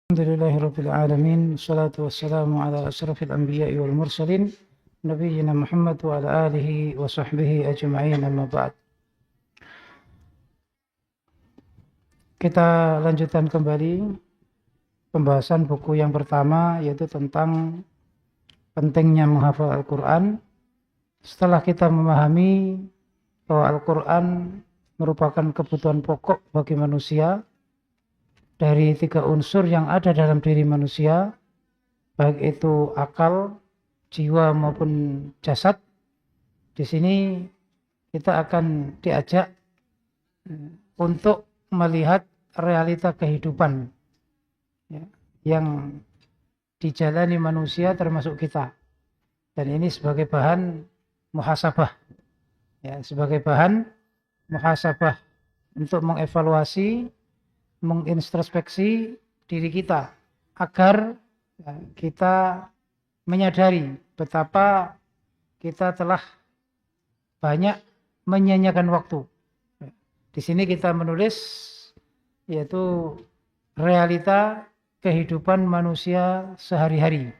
Alhamdulillahirabbil alamin, wassalatu wassalamu ala asyrafil anbiya'i wal mursalin, nabiyyina Muhammad wa ala alihi wa sahbihi ajma'in, amma ba'd. Kita lanjutkan kembali pembahasan buku yang pertama, yaitu tentang pentingnya menghafal Al-Quran. Setelah kita memahami bahwa Al-Quran merupakan kebutuhan pokok bagi manusia, dari 3 unsur yang ada dalam diri manusia, baik itu akal, jiwa maupun jasad. Di sini kita akan diajak untuk melihat realita kehidupan yang dijalani manusia termasuk kita. Dan ini sebagai bahan muhasabah. Sebagai bahan muhasabah untuk mengevaluasi, mengintrospeksi diri kita agar kita menyadari betapa kita telah banyak menyia-nyiakan waktu. Di sini kita menulis yaitu realita kehidupan manusia sehari-hari.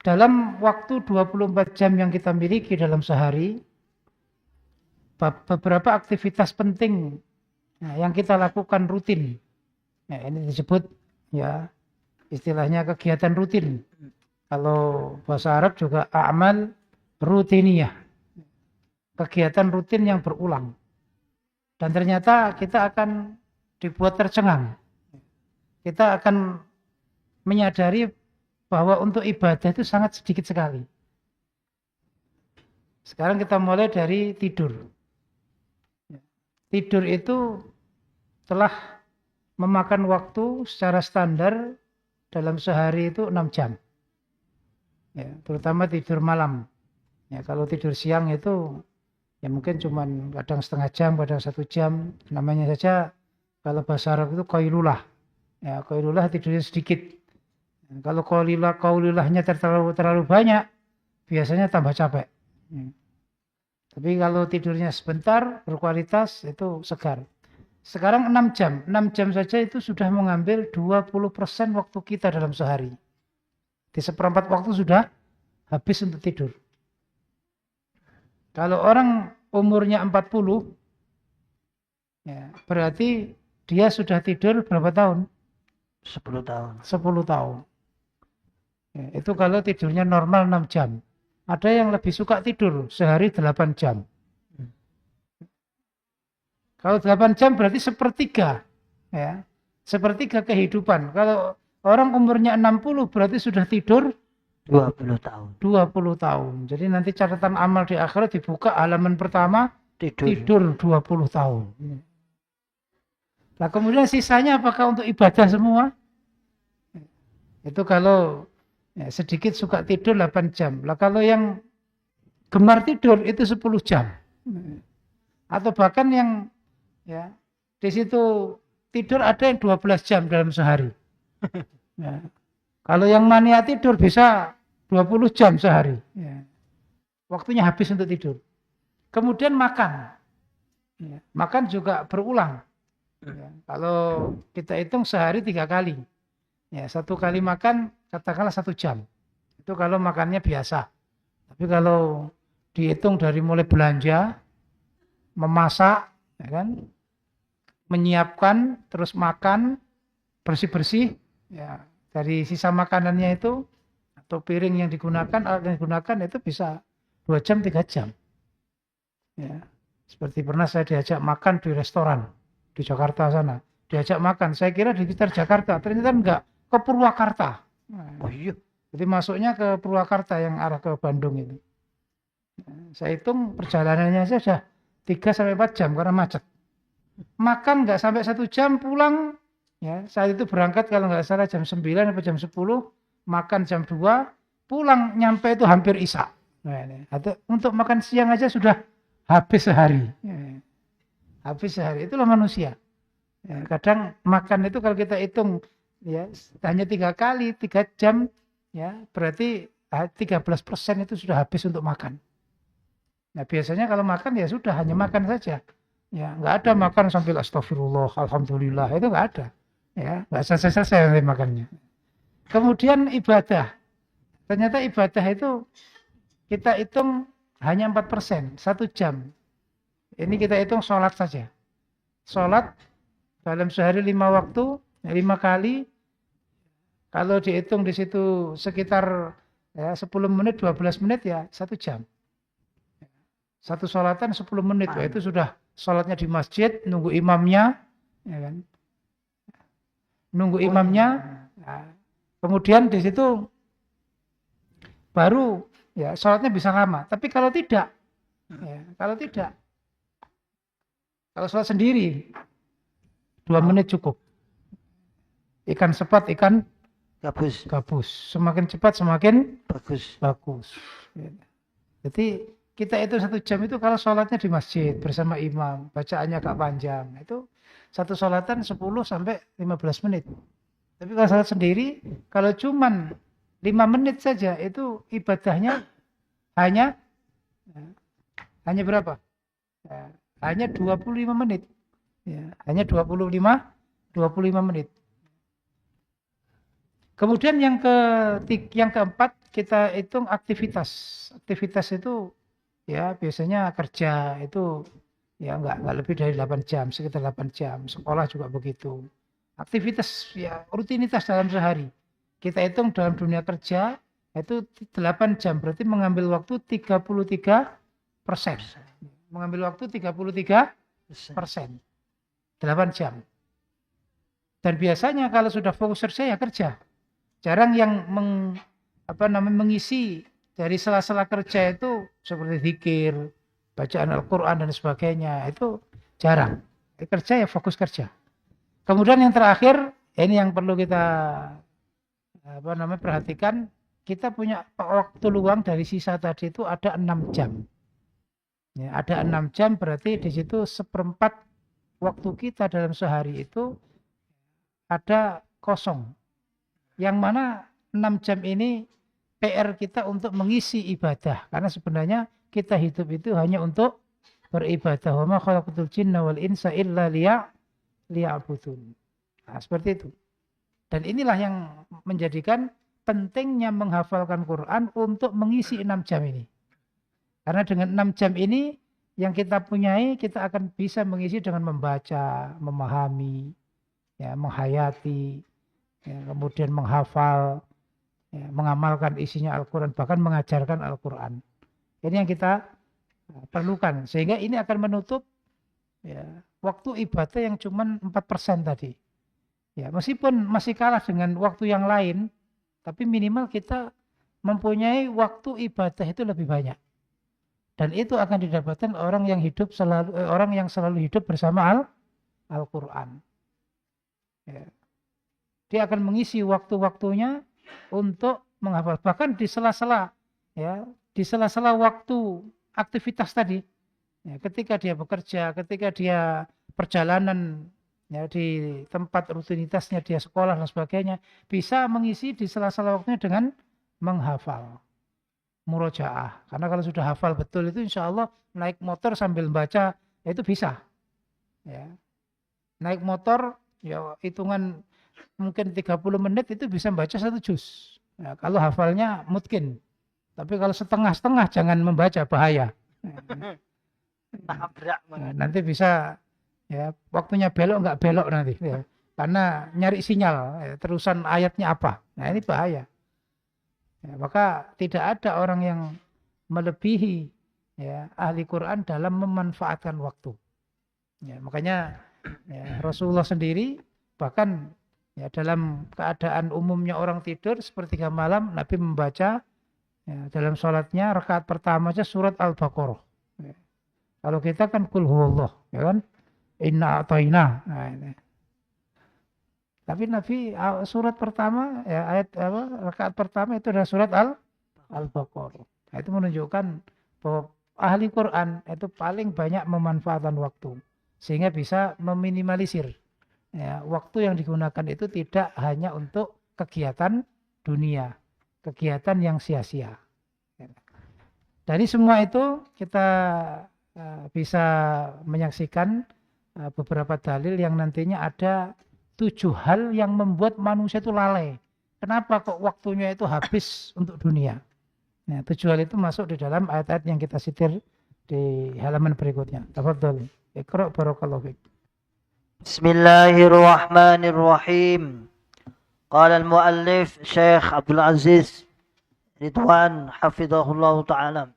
Dalam waktu 24 jam yang kita miliki dalam sehari, beberapa aktivitas penting yang kita lakukan rutin. Ini disebut istilahnya kegiatan rutin. Kalau bahasa Arab juga a'mal rutiniyah. Kegiatan rutin yang berulang. Dan ternyata kita akan dibuat tercengang. Kita akan menyadari bahwa untuk ibadah itu sangat sedikit sekali. Sekarang kita mulai dari tidur. Tidur itu telah memakan waktu secara standar dalam sehari itu 6 jam. Terutama tidur malam. Kalau tidur siang itu mungkin cuma kadang setengah jam, kadang 1 jam. Namanya saja kalau bahasa Arab itu qailulah. Qailulah tidurnya sedikit. Kalau qailulahnya terlalu banyak, biasanya tambah capek. Tapi kalau tidurnya sebentar, berkualitas, itu segar. Sekarang 6 jam. 6 jam saja itu sudah mengambil 20% waktu kita dalam sehari. Di seperempat waktu sudah habis untuk tidur. Kalau orang umurnya 40, berarti dia sudah tidur berapa tahun? 10 tahun. 10 tahun. Itu kalau tidurnya normal 6 jam. Ada yang lebih suka tidur sehari 8 jam. Kalau 8 jam berarti sepertiga. Sepertiga kehidupan. Kalau orang umurnya 60 berarti sudah tidur 20 tahun. 20 tahun. Jadi nanti catatan amal di akhirat dibuka halaman pertama tidur 20 tahun. Nah kemudian sisanya apakah untuk ibadah semua? Itu kalau sedikit suka tidur 8 jam. Lah kalau yang gemar tidur itu 10 jam. Atau bahkan yang di situ tidur ada yang 12 jam dalam sehari. Kalau yang mania tidur bisa 20 jam sehari. Waktunya habis untuk tidur. Kemudian makan. Makan juga berulang. Kalau kita hitung sehari 3 kali. 1 kali makan katakanlah 1 jam. Itu kalau makannya biasa. Tapi kalau dihitung dari mulai belanja, memasak, menyiapkan, terus makan, bersih-bersih, dari sisa makanannya itu, atau piring yang digunakan, alat yang digunakan itu bisa 2 jam, 3 jam. Seperti pernah saya diajak makan di restoran di Jakarta sana. Diajak makan, saya kira di sekitar Jakarta, ternyata enggak. Ke Purwakarta. Oh iya. Jadi masuknya ke Purwakarta yang arah ke Bandung itu. Saya hitung perjalanannya saja 3-4 jam karena macet. Makan enggak sampai 1 jam, pulang. Saat itu berangkat kalau enggak salah jam 9 atau jam 10. Makan jam 2. Pulang nyampe itu hampir isya. Untuk makan siang aja sudah habis sehari. Habis sehari. Itulah manusia. Kadang makan itu kalau kita hitung hanya 3 kali 3 jam, berarti 13% itu sudah habis untuk makan. Nah biasanya kalau makan ya sudah hanya makan saja. Ya, nggak ada makan sambil astagfirullah, alhamdulillah, itu nggak ada. Ya, nggak selesai-selesai nanti makannya. Kemudian ibadah. Ternyata ibadah itu kita hitung hanya 4%, 1 jam. Ini kita hitung sholat saja. Sholat dalam sehari 5 waktu, 5 kali. Kalau dihitung di situ sekitar ya, 10 menit, 12 menit ya 1 jam. Satu sholatan 10 menit. Wah, itu sudah sholatnya di masjid, nunggu imamnya. Ya kan? Nunggu imamnya. Nah, kemudian di situ baru ya sholatnya bisa lama. Tapi kalau tidak, kalau sholat sendiri 2 menit cukup. Ikan sepat, ikan gabus. Semakin cepat semakin bagus. Jadi kita itu 1 jam itu kalau sholatnya di masjid bersama imam, bacaannya agak panjang, itu satu sholatan 10 sampai 15 menit. Tapi kalau sholat sendiri, kalau cuman 5 menit saja itu ibadahnya hanya berapa? Ya, hanya 25 menit. Ya, hanya 25 menit. Kemudian yang keempat kita hitung aktivitas. Aktivitas itu ya biasanya kerja itu ya nggak lebih dari 8 jam, sekitar 8 jam. Sekolah juga begitu. Aktivitas ya rutinitas dalam sehari. Kita hitung dalam dunia kerja itu 8 jam, berarti mengambil waktu 33%. Mengambil waktu 33%. 8 jam. Dan biasanya kalau sudah fokus kerja ya kerja. Jarang yang mengisi dari sela-sela kerja itu seperti zikir, bacaan Al-Quran dan sebagainya. Itu jarang. Kerja ya fokus kerja. Kemudian yang terakhir, ini yang perlu kita perhatikan, kita punya waktu luang dari sisa tadi itu ada 6 jam. Ya, ada 6 jam berarti di situ 1/4 waktu kita dalam sehari itu ada kosong. Yang mana 6 jam ini PR kita untuk mengisi ibadah. Karena sebenarnya kita hidup itu hanya untuk beribadah. Wa ma khalaqatul jinna wal insa illa liya'budun. Nah, seperti itu. Dan inilah yang menjadikan pentingnya menghafalkan Quran untuk mengisi 6 jam ini. Karena dengan 6 jam ini yang kita punyai, kita akan bisa mengisi dengan membaca, memahami, ya, menghayati, ya, kemudian menghafal, ya, mengamalkan isinya Al-Quran, bahkan mengajarkan Al-Quran. Ini yang kita perlukan. Sehingga ini akan menutup ya, waktu ibadah yang cuma 4% tadi. Ya, meskipun masih kalah dengan waktu yang lain, tapi minimal kita mempunyai waktu ibadah itu lebih banyak. Dan itu akan didapatkan orang yang selalu hidup bersama Al-Quran. Ya. Dia akan mengisi waktu-waktunya untuk menghafal. Bahkan di sela-sela waktu aktivitas tadi, ya, ketika dia bekerja, ketika dia perjalanan ya, di tempat rutinitasnya dia sekolah dan sebagainya, bisa mengisi di sela-sela waktunya dengan menghafal. Murojaah. Karena kalau sudah hafal betul itu insya Allah naik motor sambil baca itu bisa. Ya. Naik motor ya hitungan mungkin 30 menit itu bisa membaca 1 juz. Ya, kalau hafalnya mungkin. Tapi kalau setengah-setengah jangan membaca, bahaya. Nah, nanti bisa ya waktunya belok nggak belok nanti. Ya. Karena nyari sinyal, ya, terusan ayatnya apa. Nah ini bahaya. Ya, maka tidak ada orang yang melebihi ya, ahli Quran dalam memanfaatkan waktu. Ya, makanya ya, Rasulullah sendiri bahkan ya, dalam keadaan umumnya orang tidur sepertiga malam Nabi membaca ya, dalam sholatnya rakaat pertama aja surat Al-Baqarah. Ya. Kalau kita kan Qul huwallah, ya kan? Inna a'tayna. Nah, ini. Tapi Nabi surat pertama ya ayat rakaat pertama itu adalah surat Al-Baqarah. Nah, itu menunjukkan bahwa ahli Quran itu paling banyak memanfaatkan waktu sehingga bisa meminimalisir ya, waktu yang digunakan itu tidak hanya untuk kegiatan dunia, kegiatan yang sia-sia. Dari semua itu kita bisa menyaksikan beberapa dalil yang nantinya ada 7 hal yang membuat manusia itu lalai. Kenapa kok waktunya itu habis untuk dunia? Nah, 7 hal itu masuk di dalam ayat-ayat yang kita sitir di halaman berikutnya. Tafadhol. Iqra barakallahu fiik. Bismillahirrahmanirrahim. Qala al-muallif Syekh Abdul Aziz Ridwan hafizahullah ta'ala.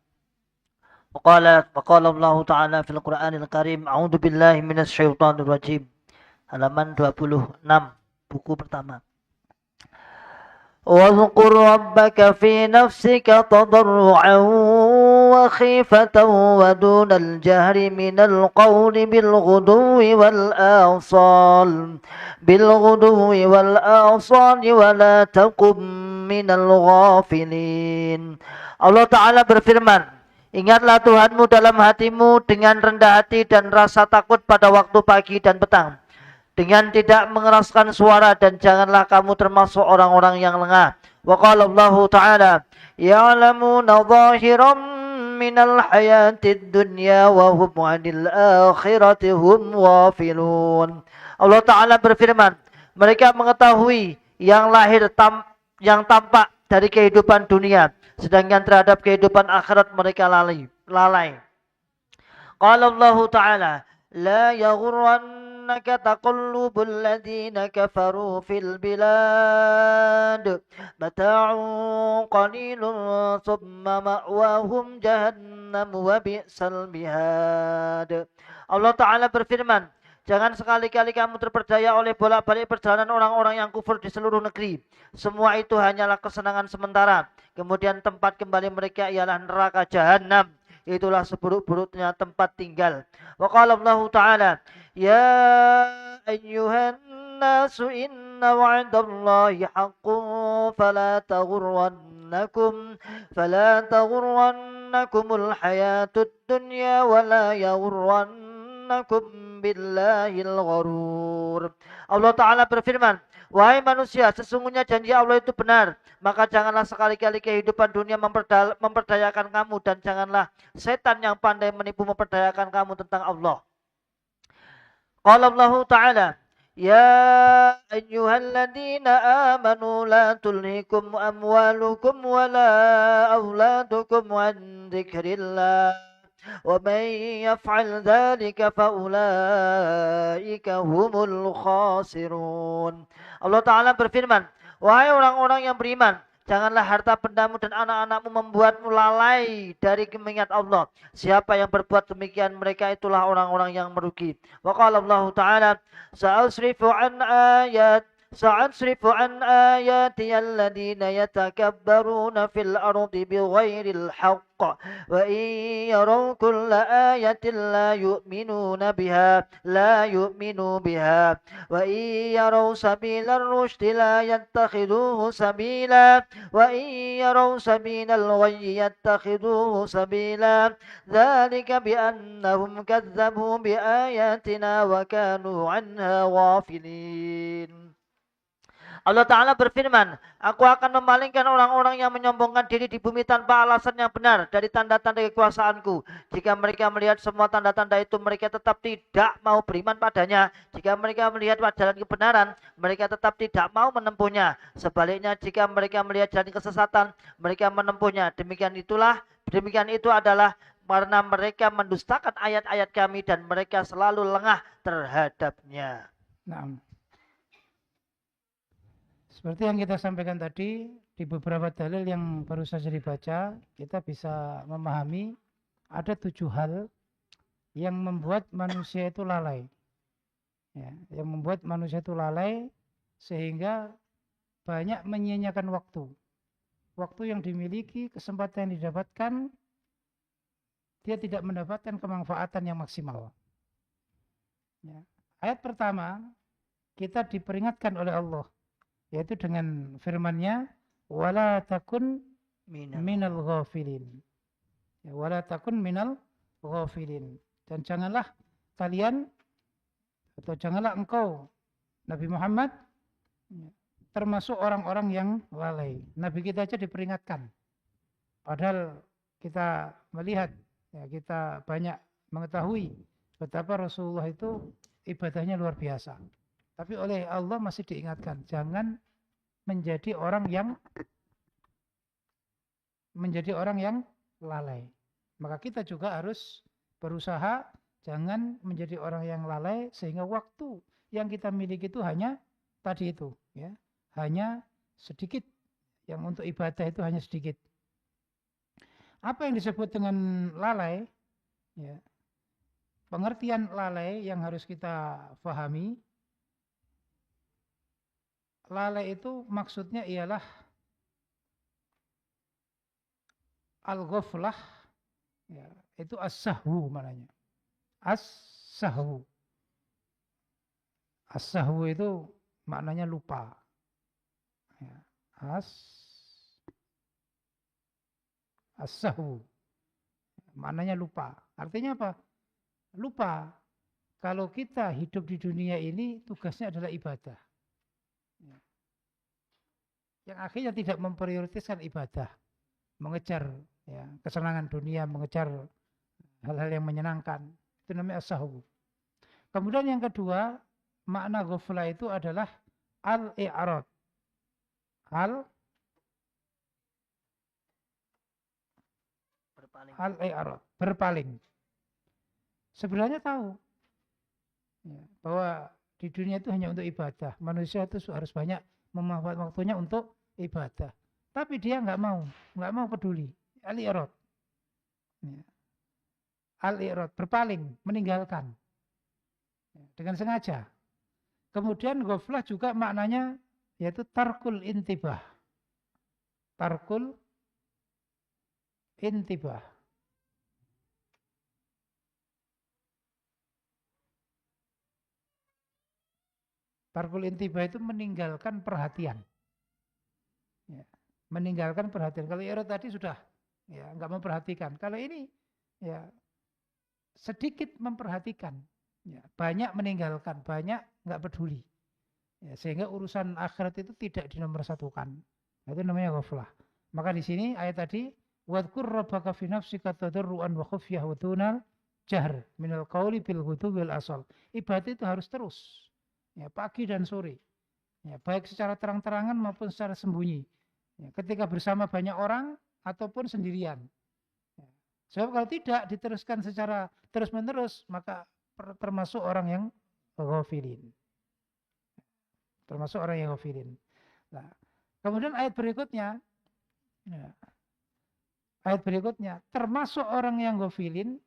وقال الله تعالى في القرآن الكريم أعوذ بالله من الشيطان الرجيم. Halaman 26, buku pertama. واذكر ربك في نفسك تضرعا وخيفة ودون الجهر من القول بالغدو والآصال ولا تكن من الغافلين. Allah Ta'ala berfirman, ingatlah Tuhanmu dalam hatimu dengan rendah hati dan rasa takut pada waktu pagi dan petang, dengan tidak mengeraskan suara, dan janganlah kamu termasuk orang-orang yang lengah. Wa qala Allah Ta'ala ya'lamuna zahiran minal hayatid dunya wa hum 'anil akhirati hum ghafilun. Allah Ta'ala berfirman, mereka mengetahui yang yang tampak dari kehidupan dunia, sedangkan terhadap kehidupan akhirat mereka lalai. Qala Allah Ta'ala la yaghurrannaka taqallubul ladzina kafaru fil bilad mata'un qalilun thumma ma'wahum jahannam wa bi'sal mihad. Allah Ta'ala berfirman, jangan sekali-kali kamu terperdaya oleh bolak-balik perjalanan orang-orang yang kufur di seluruh negeri. Semua itu hanyalah kesenangan sementara. Kemudian tempat kembali mereka ialah neraka jahanam. Itulah seburuk-buruknya tempat tinggal. Wa qala Allah Ta'ala ya ayyuhan nasu inna wa'dallahi haqqun fala taghurrannakumul hayatud dunya wa la yaghurrannakum billahil gharur. Allah Ta'ala berfirman, wahai manusia, sesungguhnya janji Allah itu benar, maka janganlah sekali-kali kehidupan dunia memperdayakan kamu, dan janganlah setan yang pandai menipu memperdayakan kamu tentang Allah. Qala Allah Ta'ala ya ayyuhalladzina amanu la tulhikum amwalukum wala auladukum an dzikrillah wa man yaf'al dzalika fa ulaika humul khasirun. Allah Ta'ala berfirman, wahai orang-orang yang beriman, janganlah harta bendamu dan anak-anakmu membuatmu lalai dari mengingat Allah. Siapa yang berbuat demikian, mereka itulah orang-orang yang merugi. Wa qala Allah Ta'ala sa'asrifu an ayati alladhina yatakabbaruna fil ardi bighairil haqq wa in yaraw kulla ayatin la yu'minu biha wa in yaraw sabilar rushdi la yattakhiduhu sabila wa in yaraw sabilal ghayyi yattakhiduhu sabila dzalika bi annahum kadzdzabu bi ayatina wa kanu 'anha ghafilin. Allah Ta'ala berfirman, aku akan memalingkan orang-orang yang menyombongkan diri di bumi tanpa alasan yang benar dari tanda-tanda kekuasaanku. Jika mereka melihat semua tanda-tanda itu, mereka tetap tidak mau beriman padanya. Jika mereka melihat jalan kebenaran, mereka tetap tidak mau menempuhnya. Sebaliknya, jika mereka melihat jalan kesesatan, mereka menempuhnya. Demikian itu adalah karena mereka mendustakan ayat-ayat kami dan mereka selalu lengah terhadapnya. Nah, seperti yang kita sampaikan tadi, di beberapa dalil yang baru saja dibaca, kita bisa memahami ada 7 hal yang membuat manusia itu lalai. Ya, yang membuat manusia itu lalai sehingga banyak menyia-nyiakan waktu. Waktu yang dimiliki, kesempatan yang didapatkan, dia tidak mendapatkan kemanfaatan yang maksimal. Ya. Ayat pertama, kita diperingatkan oleh Allah, yaitu dengan firman-Nya wala takun minal ghafilin. Ya, wala takun minal ghafilin. Dan janganlah kalian atau janganlah engkau Nabi Muhammad termasuk orang-orang yang lalai. Nabi kita aja diperingatkan. Padahal kita melihat ya, kita banyak mengetahui betapa Rasulullah itu ibadahnya luar biasa. Tapi oleh Allah masih diingatkan, jangan menjadi orang yang lalai. Maka kita juga harus berusaha jangan menjadi orang yang lalai sehingga waktu yang kita miliki itu hanya tadi itu, ya, hanya sedikit. Yang untuk ibadah itu hanya sedikit. Apa yang disebut dengan lalai? Ya, pengertian lalai yang harus kita pahami. Lalai itu maksudnya ialah al-ghaflah, ya, itu as-sahwu maknanya. As-sahwu. As-sahwu itu maknanya lupa. Ya, as-sahwu. Maknanya lupa. Artinya apa? Lupa. Kalau kita hidup di dunia ini tugasnya adalah ibadah. Ya. Yang akhirnya tidak memprioritaskan ibadah. Mengejar, ya, kesenangan dunia, mengejar hal-hal yang menyenangkan. Itu namanya as-sahwu. Kemudian yang kedua, makna ghaflah itu adalah al-i'rad. Al-i'rad, berpaling. Sebenarnya tahu, ya, bahwa di dunia itu hanya untuk ibadah. Manusia itu harus banyak memanfaatkan waktunya untuk ibadah. Tapi dia nggak mau peduli. Al-i'rad. Ya. Al-i'rad, berpaling, meninggalkan. Ya, dengan sengaja. Kemudian ghaflah juga maknanya yaitu tarkul intibah. Tarkul intibah. Tarkul intibah itu meninggalkan perhatian. Ya, meninggalkan perhatian. Kalau i'rad tadi sudah, ya, nggak memperhatikan. Kalau ini, ya, sedikit memperhatikan. Ya, banyak meninggalkan, banyak nggak peduli. Ya, sehingga urusan akhirat itu tidak dinomorsatukan. Itu namanya ghaflah. Maka di sini ayat tadi, wadhkur rabbaka fi nafsika tadarruan wa khufyah wa dunal jahr minal qawli bil ghudwi wal asal. Ibadah itu harus terus. Ya, pagi dan sore. Ya, baik secara terang-terangan maupun secara sembunyi. Ya, ketika bersama banyak orang ataupun sendirian. Ya. Sebab kalau tidak diteruskan secara terus-menerus, maka termasuk orang yang ghafilin. Termasuk orang yang ghafilin. Nah, kemudian ayat berikutnya, ya, termasuk orang yang ghafilin,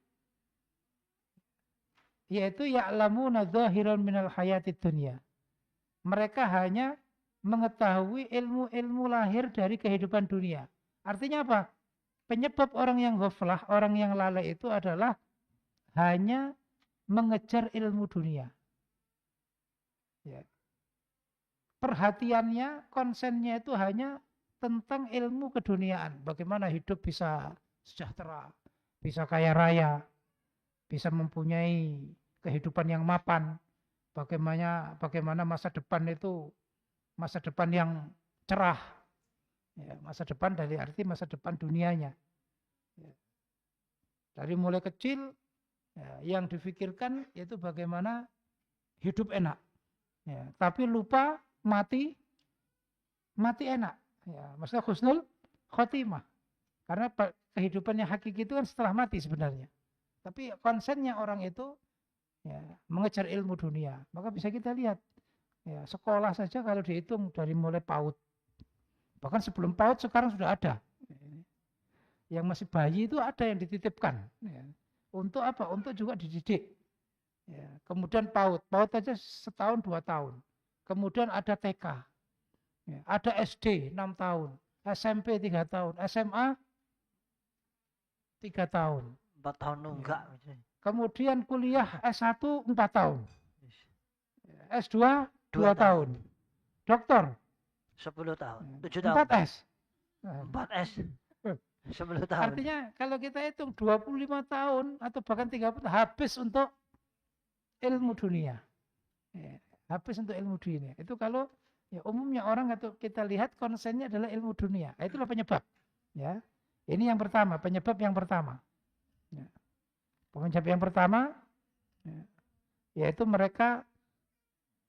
yaitu ya'lamuna dhahiran minal hayatid dunya. Mereka hanya mengetahui ilmu-ilmu lahir dari kehidupan dunia. Artinya apa? Penyebab orang yang ghaflah, orang yang lalai itu adalah hanya mengejar ilmu dunia. Ya. Perhatiannya, konsennya itu hanya tentang ilmu keduniaan. Bagaimana hidup bisa sejahtera, bisa kaya raya, bisa mempunyai kehidupan yang mapan. Bagaimana masa depan itu masa depan yang cerah. Ya, masa depan dari arti masa depan dunianya. Ya. Dari mulai kecil, ya, yang difikirkan yaitu bagaimana hidup enak. Ya, tapi lupa mati enak. Ya, maksudnya husnul khotimah. Karena kehidupan yang hakiki itu kan setelah mati sebenarnya. Tapi konsennya orang itu, ya, mengejar ilmu dunia. Maka bisa kita lihat, ya, sekolah saja kalau dihitung dari mulai PAUD. Bahkan sebelum PAUD sekarang sudah ada. Yang masih bayi itu ada yang dititipkan. Ya. Untuk apa? Untuk juga dididik. Ya. Kemudian PAUD. PAUD aja setahun 2 tahun. Kemudian ada TK. Ya. Ada SD 6 tahun. SMP 3 tahun. SMA 3 tahun. 4 tahun nunggak. Ya. Kemudian kuliah S1 4 tahun. S2 2 tahun. Doktor 10 tahun. 7 tahun. 4S. 4S. 10 tahun. Artinya kalau kita hitung 25 tahun atau bahkan 30 habis untuk ilmu dunia. Ya, habis untuk ilmu dunia. Itu kalau, ya, umumnya orang atau kita lihat konsennya adalah ilmu dunia. Itulah penyebab. Ya. Ini yang pertama, penyebab yang pertama. Ya. Penyebab yang pertama yaitu mereka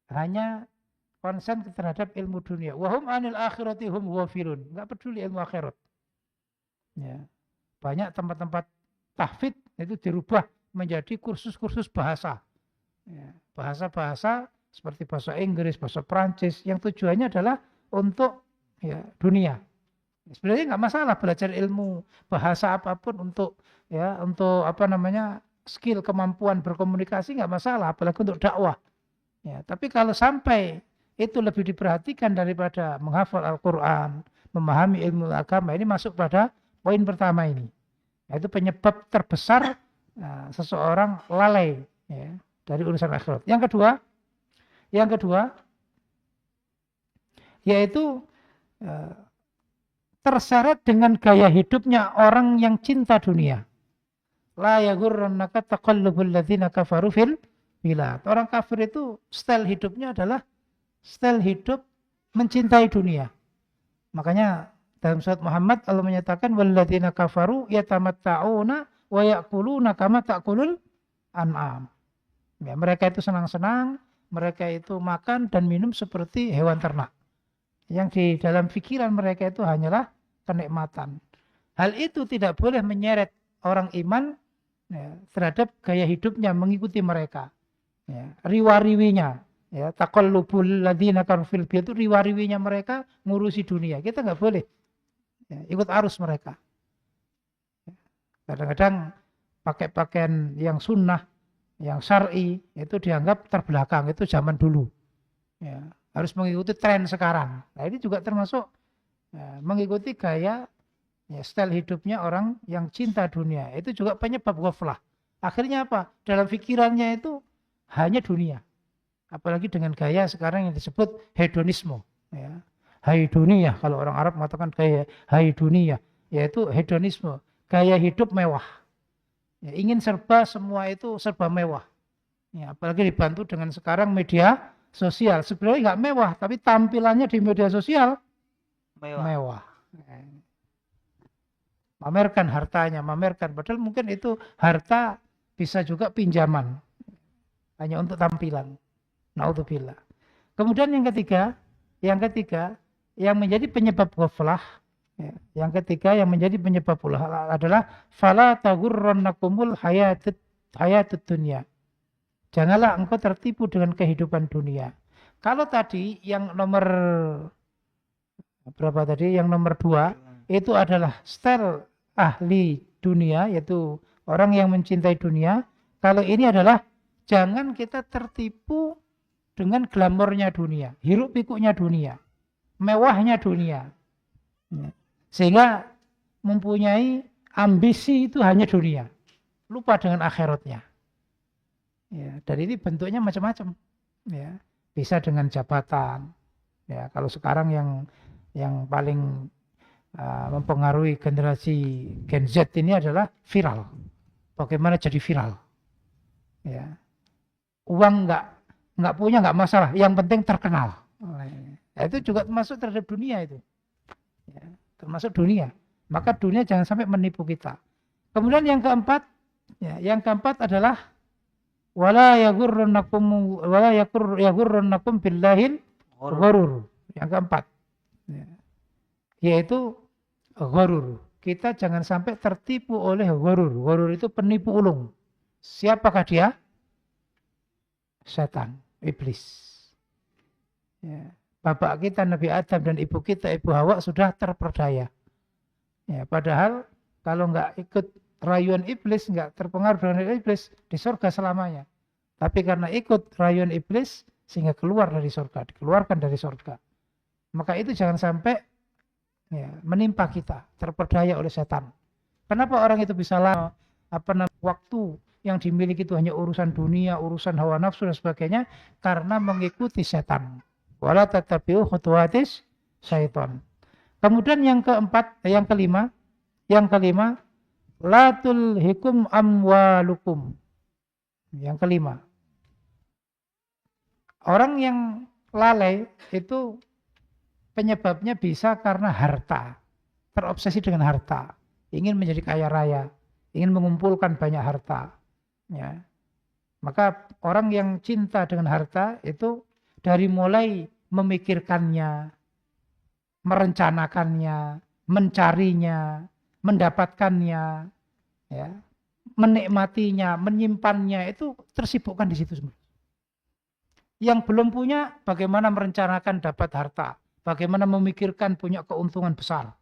hanya konsen terhadap ilmu dunia. Wahum anil akhirati hum ghafilun. Enggak peduli ilmu akhirat. Ya. Banyak tempat-tempat tahfidz itu dirubah menjadi kursus-kursus bahasa. Ya. Bahasa-bahasa seperti bahasa Inggris, bahasa Prancis yang tujuannya adalah untuk ya, dunia. Sebenarnya nggak masalah belajar ilmu bahasa apapun untuk skill kemampuan berkomunikasi nggak masalah, apalagi untuk dakwah. Ya, tapi kalau sampai itu lebih diperhatikan daripada menghafal Al-Quran, memahami ilmu agama, ini masuk pada poin pertama ini. Yaitu penyebab terbesar seseorang lalai ya, dari urusan akhirat. Yang kedua, yaitu terseret dengan gaya hidupnya orang yang cinta dunia. La yaghurrannaka taqallubul ladzina kafaru fil bilad. Orang kafir itu style hidupnya adalah style hidup mencintai dunia. Makanya dalam surat Muhammad Allah menyatakan walladzina kafaru yatamatta'una wa ya'kuluna kama ta'kulul an'am. Ya, mereka itu senang-senang, mereka itu makan dan minum seperti hewan ternak. Yang di dalam pikiran mereka itu hanyalah kenikmatan. Hal itu tidak boleh menyeret orang iman ya, terhadap gaya hidupnya mengikuti mereka. Ya, riwariwinya, ya, taqallubul ladzina kafaru fil bilad itu riwariwinya mereka ngurusi dunia. Kita nggak boleh ya, ikut arus mereka. Kadang-kadang pakai pakaian yang sunnah, yang syar'i itu dianggap terbelakang, itu zaman dulu. Ya, harus mengikuti tren sekarang. Nah ini juga termasuk ya, mengikuti gaya ya, style hidupnya orang yang cinta dunia. Itu juga penyebab ghaflah. Akhirnya apa? Dalam pikirannya itu hanya dunia. Apalagi dengan gaya sekarang yang disebut hedonisme. Ya. Hai dunia, kalau orang Arab mengatakan gaya hai dunia, yaitu hedonisme, gaya hidup mewah. Ya, ingin serba semua itu serba mewah. Ya, apalagi dibantu dengan sekarang media sosial. Sebenarnya nggak mewah, tapi tampilannya di media sosial mewah. Mamerkan hartanya, mamerkan. Padahal mungkin itu harta bisa juga pinjaman. Hanya untuk tampilan. Naudzubillah. Kemudian yang ketiga, yang menjadi penyebab ghaflah, ya, yang ketiga yang menjadi penyebab ghaflah adalah fala taghurrannakumul hayatud dunya. Janganlah engkau tertipu dengan kehidupan dunia. Kalau tadi yang nomor berapa tadi? Yang nomor 2 itu adalah style ahli dunia, yaitu orang yang mencintai dunia. Kalau ini adalah jangan kita tertipu dengan glamornya dunia, hiruk pikuknya dunia, mewahnya dunia. Sehingga mempunyai ambisi itu hanya dunia, lupa dengan akhiratnya. Ya, dan ini bentuknya macam-macam. Ya, bisa dengan jabatan. Ya, kalau sekarang yang paling mempengaruhi generasi Gen Z ini adalah viral. Bagaimana jadi viral? Ya, uang nggak punya nggak masalah, yang penting terkenal. Ya, itu juga termasuk terhadap dunia itu. Ya, termasuk dunia. Maka dunia jangan sampai menipu kita. Kemudian yang keempat adalah wala yaghurrannakum billahil ghurur. Yang keempat. Ya, yaitu ghurur. Kita jangan sampai tertipu oleh ghurur. Ghurur itu penipu ulung. Siapakah dia? Setan, iblis. Ya. Bapak kita Nabi Adam dan ibu kita Ibu Hawa sudah terperdaya. Ya, padahal kalau nggak ikut rayuan iblis, nggak terpengaruh dengan iblis, di surga selamanya. Tapi karena ikut rayuan iblis, sehingga keluar dari surga, dikeluarkan dari surga. Maka itu jangan sampai ya, menimpa kita, terperdaya oleh setan. Kenapa orang itu bisa lama, waktu yang dimiliki itu hanya urusan dunia, urusan hawa nafsu dan sebagainya, karena mengikuti setan. Wala tattabi'u khutuwatis syaitan. Kemudian yang kelima, la tulhikum amwalukum. Yang kelima, orang yang lalai itu penyebabnya bisa karena harta, terobsesi dengan harta, ingin menjadi kaya raya, ingin mengumpulkan banyak harta. Ya. Maka orang yang cinta dengan harta itu dari mulai memikirkannya, merencanakannya, mencarinya, mendapatkannya, ya, menikmatinya, menyimpannya, itu tersibukkan di situ semua. Yang belum punya, bagaimana merencanakan dapat harta, bagaimana memikirkan punya keuntungan besar.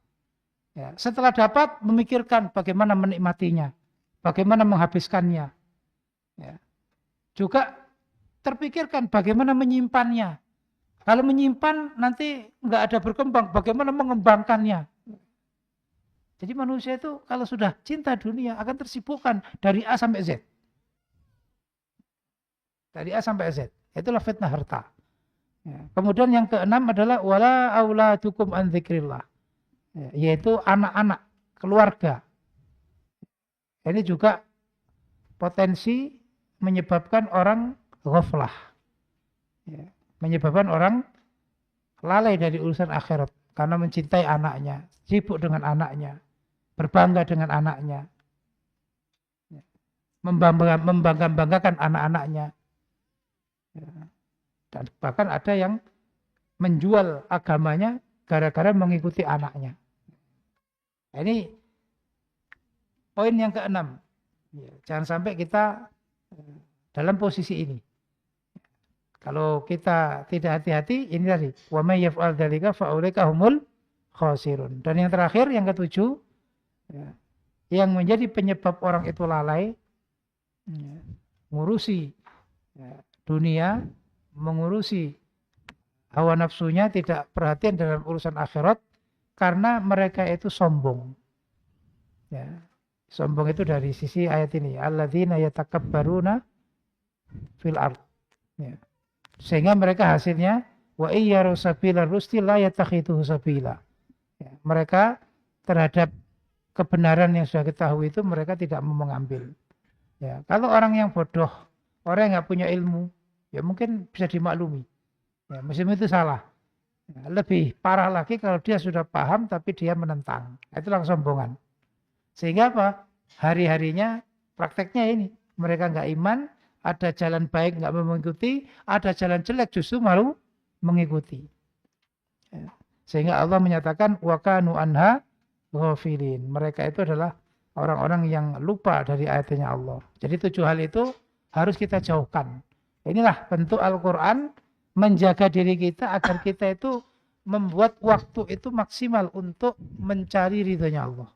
Ya, setelah dapat, memikirkan bagaimana menikmatinya, bagaimana menghabiskannya. Ya. Juga terpikirkan bagaimana menyimpannya. Kalau menyimpan nanti nggak ada berkembang, bagaimana mengembangkannya. Jadi manusia itu kalau sudah cinta dunia akan tersibukkan dari A sampai Z. Dari A sampai Z. Itulah fitnah harta. Ya. Kemudian yang keenam adalah wala auladukum an dzikrillah. Ya, yaitu anak-anak, keluarga. Ini juga potensi menyebabkan orang ghaflah. Ya, menyebabkan orang lalai dari urusan akhirat karena mencintai anaknya, sibuk dengan anaknya, berbangga dengan anaknya, ya, membanggakan anak-anaknya. Ya. Dan bahkan ada yang menjual agamanya gara-gara mengikuti anaknya. Ini poin yang keenam. Ya, jangan sampai kita dalam posisi ini. Kalau kita tidak hati-hati, ini tadi, wa may yaf'al dzalika fa ulaika humul khasirun. Dan yang terakhir, yang ketujuh, ya, yang menjadi penyebab orang itu lalai, ya, mengurusi ya, dunia, mengurusi hawa nafsunya, tidak perhatian dalam urusan akhirat, karena mereka itu sombong. Ya. Sombong itu dari sisi ayat ini, alladzina yatakabbaruna fil ard. Ya. Sehingga mereka hasilnya wa iyyaru sabilar rusdi la yattakhidhuhu sabila. Ya. Mereka terhadap kebenaran yang sudah ketahui itu mereka tidak mau mengambil. Ya. Kalau orang yang bodoh, orang yang nggak punya ilmu, ya mungkin bisa dimaklumi. Ya, meskipun itu salah. Ya, lebih parah lagi kalau dia sudah paham tapi dia menentang. Itulah kesombongan. Sehingga apa? Hari-harinya prakteknya ini. Mereka nggak iman, ada jalan baik nggak mau mengikuti, ada jalan jelek justru malu mengikuti. Ya. Sehingga Allah menyatakan wa kanu anha ghafilin. Mereka itu adalah orang-orang yang lupa dari ayatnya Allah. Jadi 7 hal itu harus kita jauhkan. Inilah bentuk Al-Quran menjaga diri kita agar kita itu membuat waktu itu maksimal untuk mencari ridhonya Allah.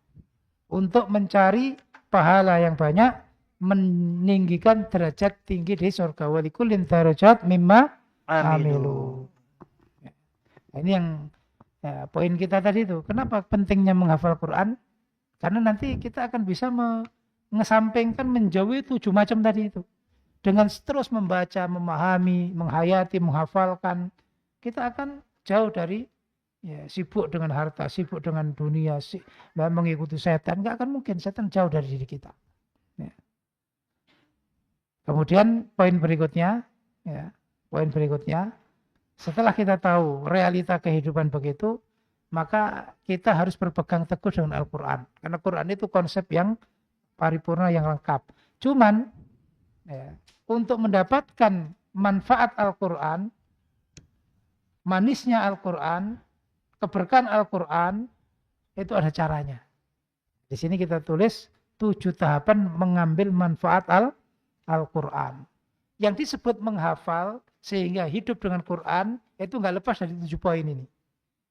Untuk mencari pahala yang banyak, meninggikan derajat tinggi di surga. Walikulin darajat mimma amilu. Ini yang ya, poin kita tadi itu. Kenapa pentingnya menghafal Quran? Karena nanti kita akan bisa mengesampingkan menjauhi 7 macam tadi itu. Dengan terus membaca, memahami, menghayati, menghafalkan, kita akan jauh dari ya, sibuk dengan harta, sibuk dengan dunia, mengikuti setan. Nggak akan mungkin, setan jauh dari diri kita. Ya. Kemudian poin berikutnya, setelah kita tahu realita kehidupan begitu, maka kita harus berpegang teguh dengan Al-Quran. Karena Quran itu konsep yang paripurna, yang lengkap. Cuman, ya, untuk mendapatkan manfaat Al-Quran, manisnya Al-Quran, keberkahan Al-Quran, itu ada caranya. Di sini kita tulis 7 tahapan mengambil manfaat Al-Quran. Yang disebut menghafal sehingga hidup dengan Quran, itu nggak lepas dari 7 poin ini.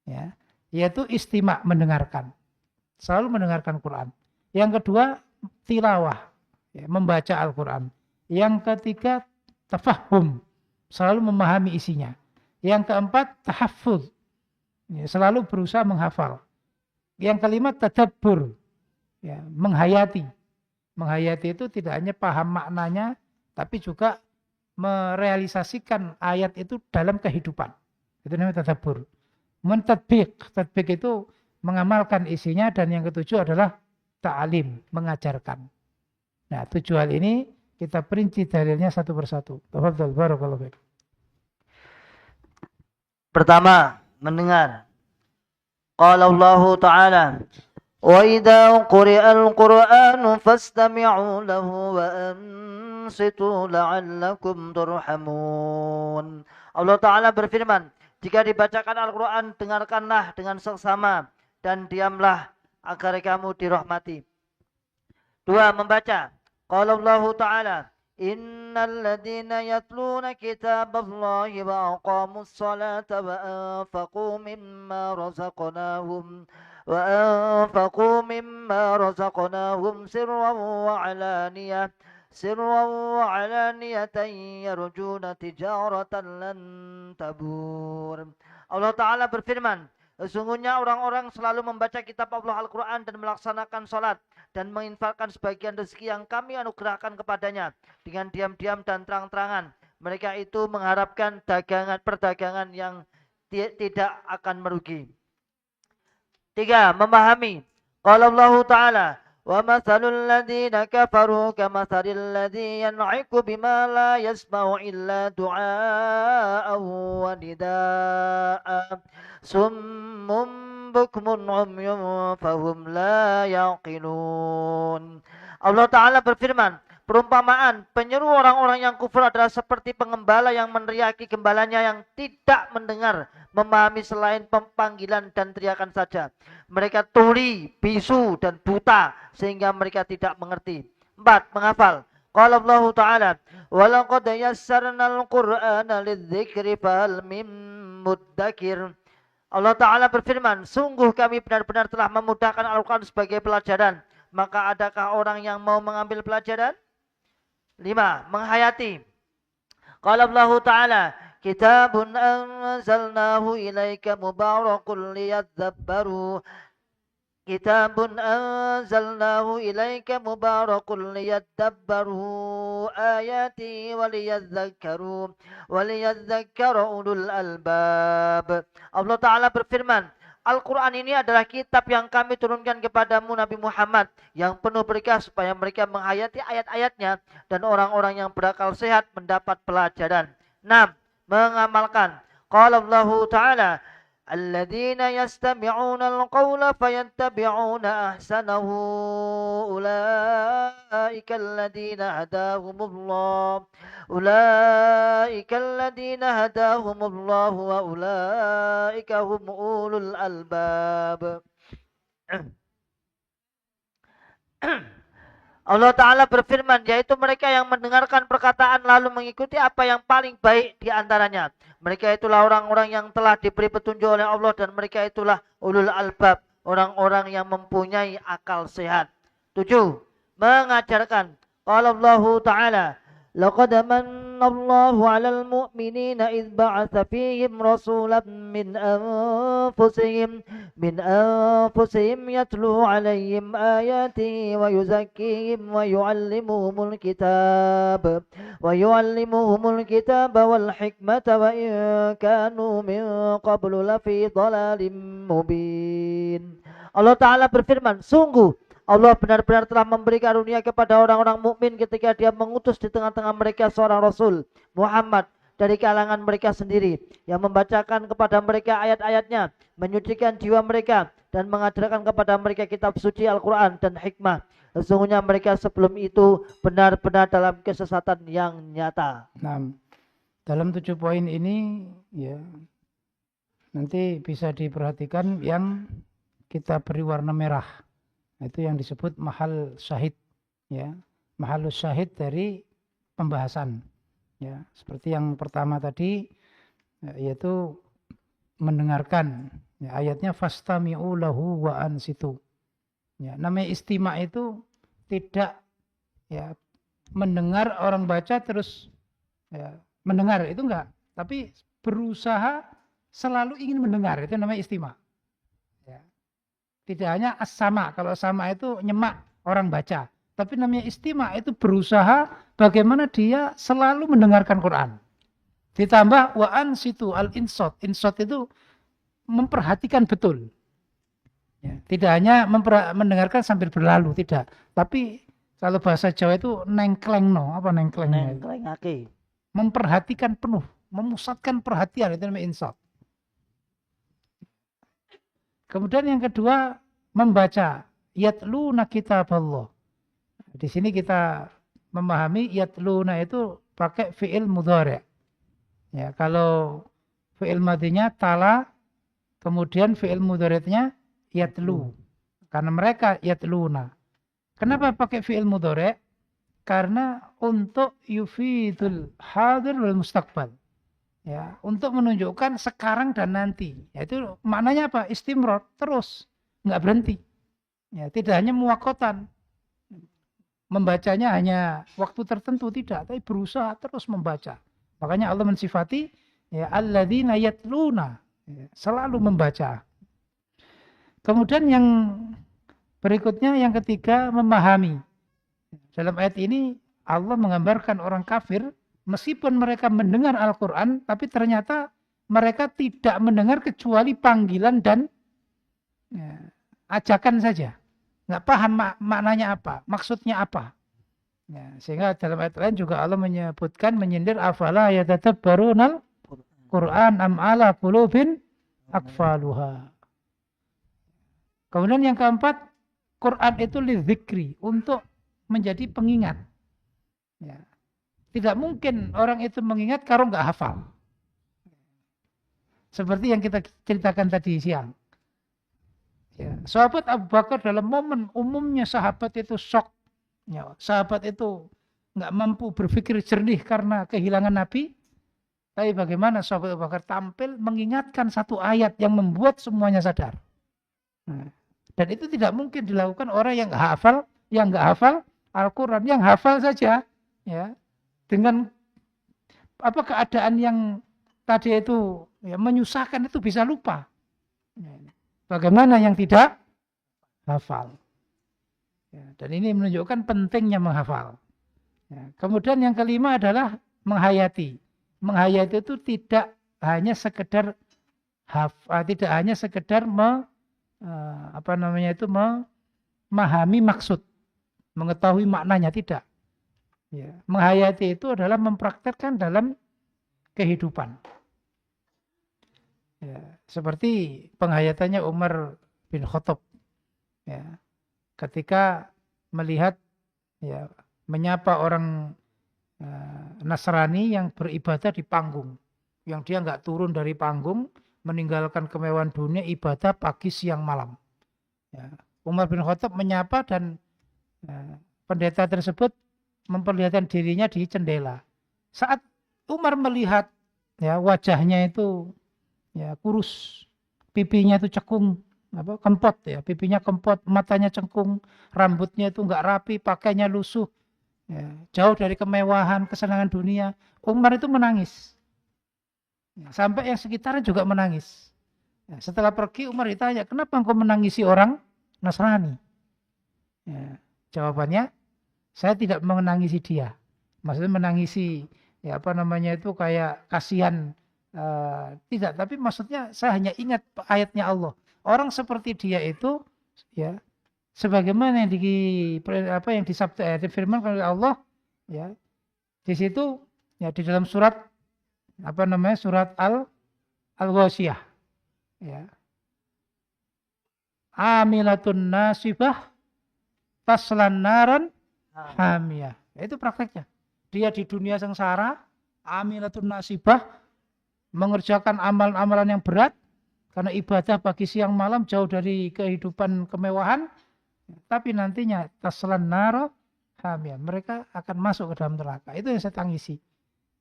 Ya, yaitu istima', mendengarkan. Selalu mendengarkan Quran. Yang kedua, tilawah, ya, membaca Al-Quran. Yang ketiga, tafahum, selalu memahami isinya. Yang keempat, tahaffuz, ya, selalu berusaha menghafal. Yang kelima, tadabbur, ya, menghayati. Menghayati itu tidak hanya paham maknanya, tapi juga merealisasikan ayat itu dalam kehidupan. Itu namanya tadabbur. Mentadbiq, tadbiq itu mengamalkan isinya, dan yang ketujuh adalah ta'alim, mengajarkan. Nah, 7 hal ini kita perinci dalilnya satu persatu. Tafadhal, barakallahu fiik. Pertama, mendengar. Qala Allah Ta'ala, wa idza quri'al Qur'anu fastami'u lahu wa وأنصتوا لعلكم ترحمون. Allah Ta'ala berfirman, jika dibacakan Al-Quran, dengarkanlah dengan seksama dan diamlah agar kamu dirahmati. 2. Membaca. Qala Allah Ta'ala, Innal ladhina yatluna kitaballahi wa aqamus salata wa anfaqu mimma razaqnahum سرا وعلانية يرجون تجارة لن تبور. Allah Ta'ala berfirman, sesungguhnya orang-orang selalu membaca kitab Allah Al-Quran dan melaksanakan sholat dan menginfakkan sebagian rezeki yang kami anugerahkan kepadanya dengan diam-diam dan terang-terangan. Mereka itu mengharapkan perdagangan yang tidak akan merugi. 3. Memahami. Qala Allah Ta'ala, وَمَثَلُ الَّذِينَ كَفَرُوا كَمَثَلِ الَّذِي يَنْعِقُ بِمَا لَا يَسْمَعُ إِلَّا دُعَاءً وَنِدَاءً صُمٌّ بُكْمٌ عُمْيٌ فَهُمْ لَا يَعْقِلُونَ. Allah Ta'ala berfirman, perumpamaan penyeru orang-orang yang kufur adalah seperti pengembala yang meneriaki gembalanya yang tidak mendengar, memahami selain panggilan dan teriakan saja. Mereka tuli, bisu, dan buta sehingga mereka tidak mengerti. 4. Menghafal. Qala Allah Ta'ala, وَلَقَدْ يَسَّرْنَا الْقُرْآنَ لِلذِّكْرِ فَهَلْ مِن مُدَّكِرٍ. Allah Ta'ala berfirman, sungguh kami benar-benar telah memudahkan Al-Quran sebagai pelajaran. Maka adakah orang yang mau mengambil pelajaran? 5. Menghayati. Qala Allah Ta'ala, Kitabun anzalnahu ilaika mubarakun liyadabbaru. Kitabun anzalnahu ilaika mubarakun liyadabbaru ayati waliyadzakkaru ulul albab. Allah Ta'ala berfirman, Al-Quran ini adalah kitab yang kami turunkan kepadamu Nabi Muhammad yang penuh berkah supaya mereka menghayati ayat-ayatnya dan orang-orang yang berakal sehat mendapat pelajaran. 6. Mengamalkan. Qala Allah Ta'ala, Alladzina yastami'una al-qawla fayattabi'una ahsanahu ulaika alladhina hadahumullah wa ulaika hum ulul albab. Allah Ta'ala berfirman, yaitu mereka yang mendengarkan perkataan lalu mengikuti apa yang paling baik di antaranya. Mereka itulah orang-orang yang telah diberi petunjuk oleh Allah dan mereka itulah ulul albab, orang-orang yang mempunyai akal sehat. 7. Mengajarkan. Qala Allah Ta'ala, لقد من الله على المؤمنين إذ بعث فيهم رسولا من أنفسهم يتلو عليهم آياته ويزكيهم ويعلمهم الكتاب والحكمة وإن كانوا من قبل لفي ضلال مبين. Allah Ta'ala berfirman, sungguh Allah benar-benar telah memberi karunia kepada orang-orang mukmin ketika Dia mengutus di tengah-tengah mereka seorang Rasul Muhammad dari kalangan mereka sendiri yang membacakan kepada mereka ayat-ayatnya, menyucikan jiwa mereka dan mengajarkan kepada mereka kitab suci Al-Quran dan hikmah. Sesungguhnya mereka sebelum itu benar-benar dalam kesesatan yang nyata. Nah, dalam 7 poin ini ya nanti bisa diperhatikan yang kita beri warna merah. Itu yang disebut mahal syahid, ya, mahalus syahid dari pembahasan, ya, seperti yang pertama tadi, yaitu mendengarkan, ya, ayatnya fastami'u lahu wa ansitu, ya, namanya istima' itu tidak, ya, mendengar orang baca terus, ya, mendengar itu enggak, tapi berusaha selalu ingin mendengar, itu namanya istima'. Tidak hanya as-sama, kalau sama itu nyemak orang baca. Tapi namanya istima' itu berusaha bagaimana dia selalu mendengarkan Quran. Ditambah wa ansitu al-insot. Insot itu memperhatikan betul. Ya, tidak hanya mendengarkan sambil berlalu, tidak. Tapi kalau bahasa Jawa itu nengklengno, apa nengklengno? Nengklengake. Memperhatikan penuh, memusatkan perhatian, itu namanya insot. Kemudian yang kedua membaca yatluna kitaballah. Di sini kita memahami yatluna itu pakai fi'il mudhari'. Ya, kalau fi'il madinya tala, kemudian fi'il mudhari'nya yatlu. Karena mereka yatluna. Kenapa pakai fi'il mudhari'? Karena untuk yufidul hadir wal mustaqbal. Ya, untuk menunjukkan sekarang dan nanti. Yaitu maknanya apa? Istimror, terus, enggak berhenti. Ya, tidak hanya muwaqqatan. Membacanya hanya waktu tertentu tidak, tapi berusaha terus membaca. Makanya Allah mensifati ya alladzina yatluna, ya, selalu membaca. Kemudian yang berikutnya yang ketiga memahami. Dalam ayat ini Allah menggambarkan orang kafir meskipun mereka mendengar Al-Qur'an tapi ternyata mereka tidak mendengar kecuali panggilan dan ya, ajakan saja. Enggak paham maknanya apa, maksudnya apa. Ya, sehingga dalam ayat lain juga Allah menyebutkan menyindir afala yatadabbarunal Qur'an am ala qulubin akfaluha. Kemudian yang keempat, Quran itu lidzikri, untuk menjadi pengingat. Ya. Tidak mungkin orang itu mengingat kalau enggak hafal. Seperti yang kita ceritakan tadi siang. Ya. Sahabat Abu Bakar dalam momen umumnya sahabat itu shock. Ya. Sahabat itu enggak mampu berpikir jernih karena kehilangan Nabi. Tapi bagaimana sahabat Abu Bakar tampil mengingatkan satu ayat yang membuat semuanya sadar. Nah, dan itu tidak mungkin dilakukan orang yang enggak hafal Al-Quran, yang hafal saja, ya, dengan apa keadaan yang tadi itu ya, menyusahkan itu bisa lupa. Bagaimana yang tidak hafal? Ya, dan ini menunjukkan pentingnya menghafal. Ya, kemudian yang kelima adalah menghayati. Menghayati itu tidak hanya sekedar tidak hanya sekedar memahami maksud, mengetahui maknanya, tidak. Ya, menghayati itu adalah mempraktekkan dalam kehidupan. Ya, seperti penghayatannya Umar bin Khattab. Ya, ketika melihat ya, menyapa orang Nasrani yang beribadah di panggung, yang dia nggak turun dari panggung, meninggalkan kemewahan dunia, ibadah pagi siang malam. Ya, Umar bin Khattab menyapa dan pendeta tersebut memperlihatkan dirinya di jendela. Saat Umar melihat ya wajahnya itu ya kurus, pipinya itu cekung, kempot ya, pipinya kempot, matanya cengkung, rambutnya itu enggak rapi, pakainya lusuh, ya, jauh dari kemewahan, kesenangan dunia. Umar itu menangis. Ya, sampai yang sekitarnya juga menangis. Ya, setelah pergi Umar ditanya, kenapa engkau menangisi orang Nasrani? Ya, jawabannya, saya tidak menangisi dia. Maksudnya menangisi ya itu kayak kasihan, tidak, tapi maksudnya saya hanya ingat ayatnya Allah. Orang seperti dia itu ya sebagaimana yang difirmankan oleh Allah ya. Di situ ya di dalam surat surat Al-Ghasyiyah ya. Amilatun nasibah taslan naran hamiyah. Itu prakteknya. Dia di dunia sengsara, amilatun nasibah, mengerjakan amalan-amalan yang berat karena ibadah pagi siang malam jauh dari kehidupan kemewahan, tapi nantinya taslan naro hamiyah. Mereka akan masuk ke dalam neraka. Itu yang saya tangisi.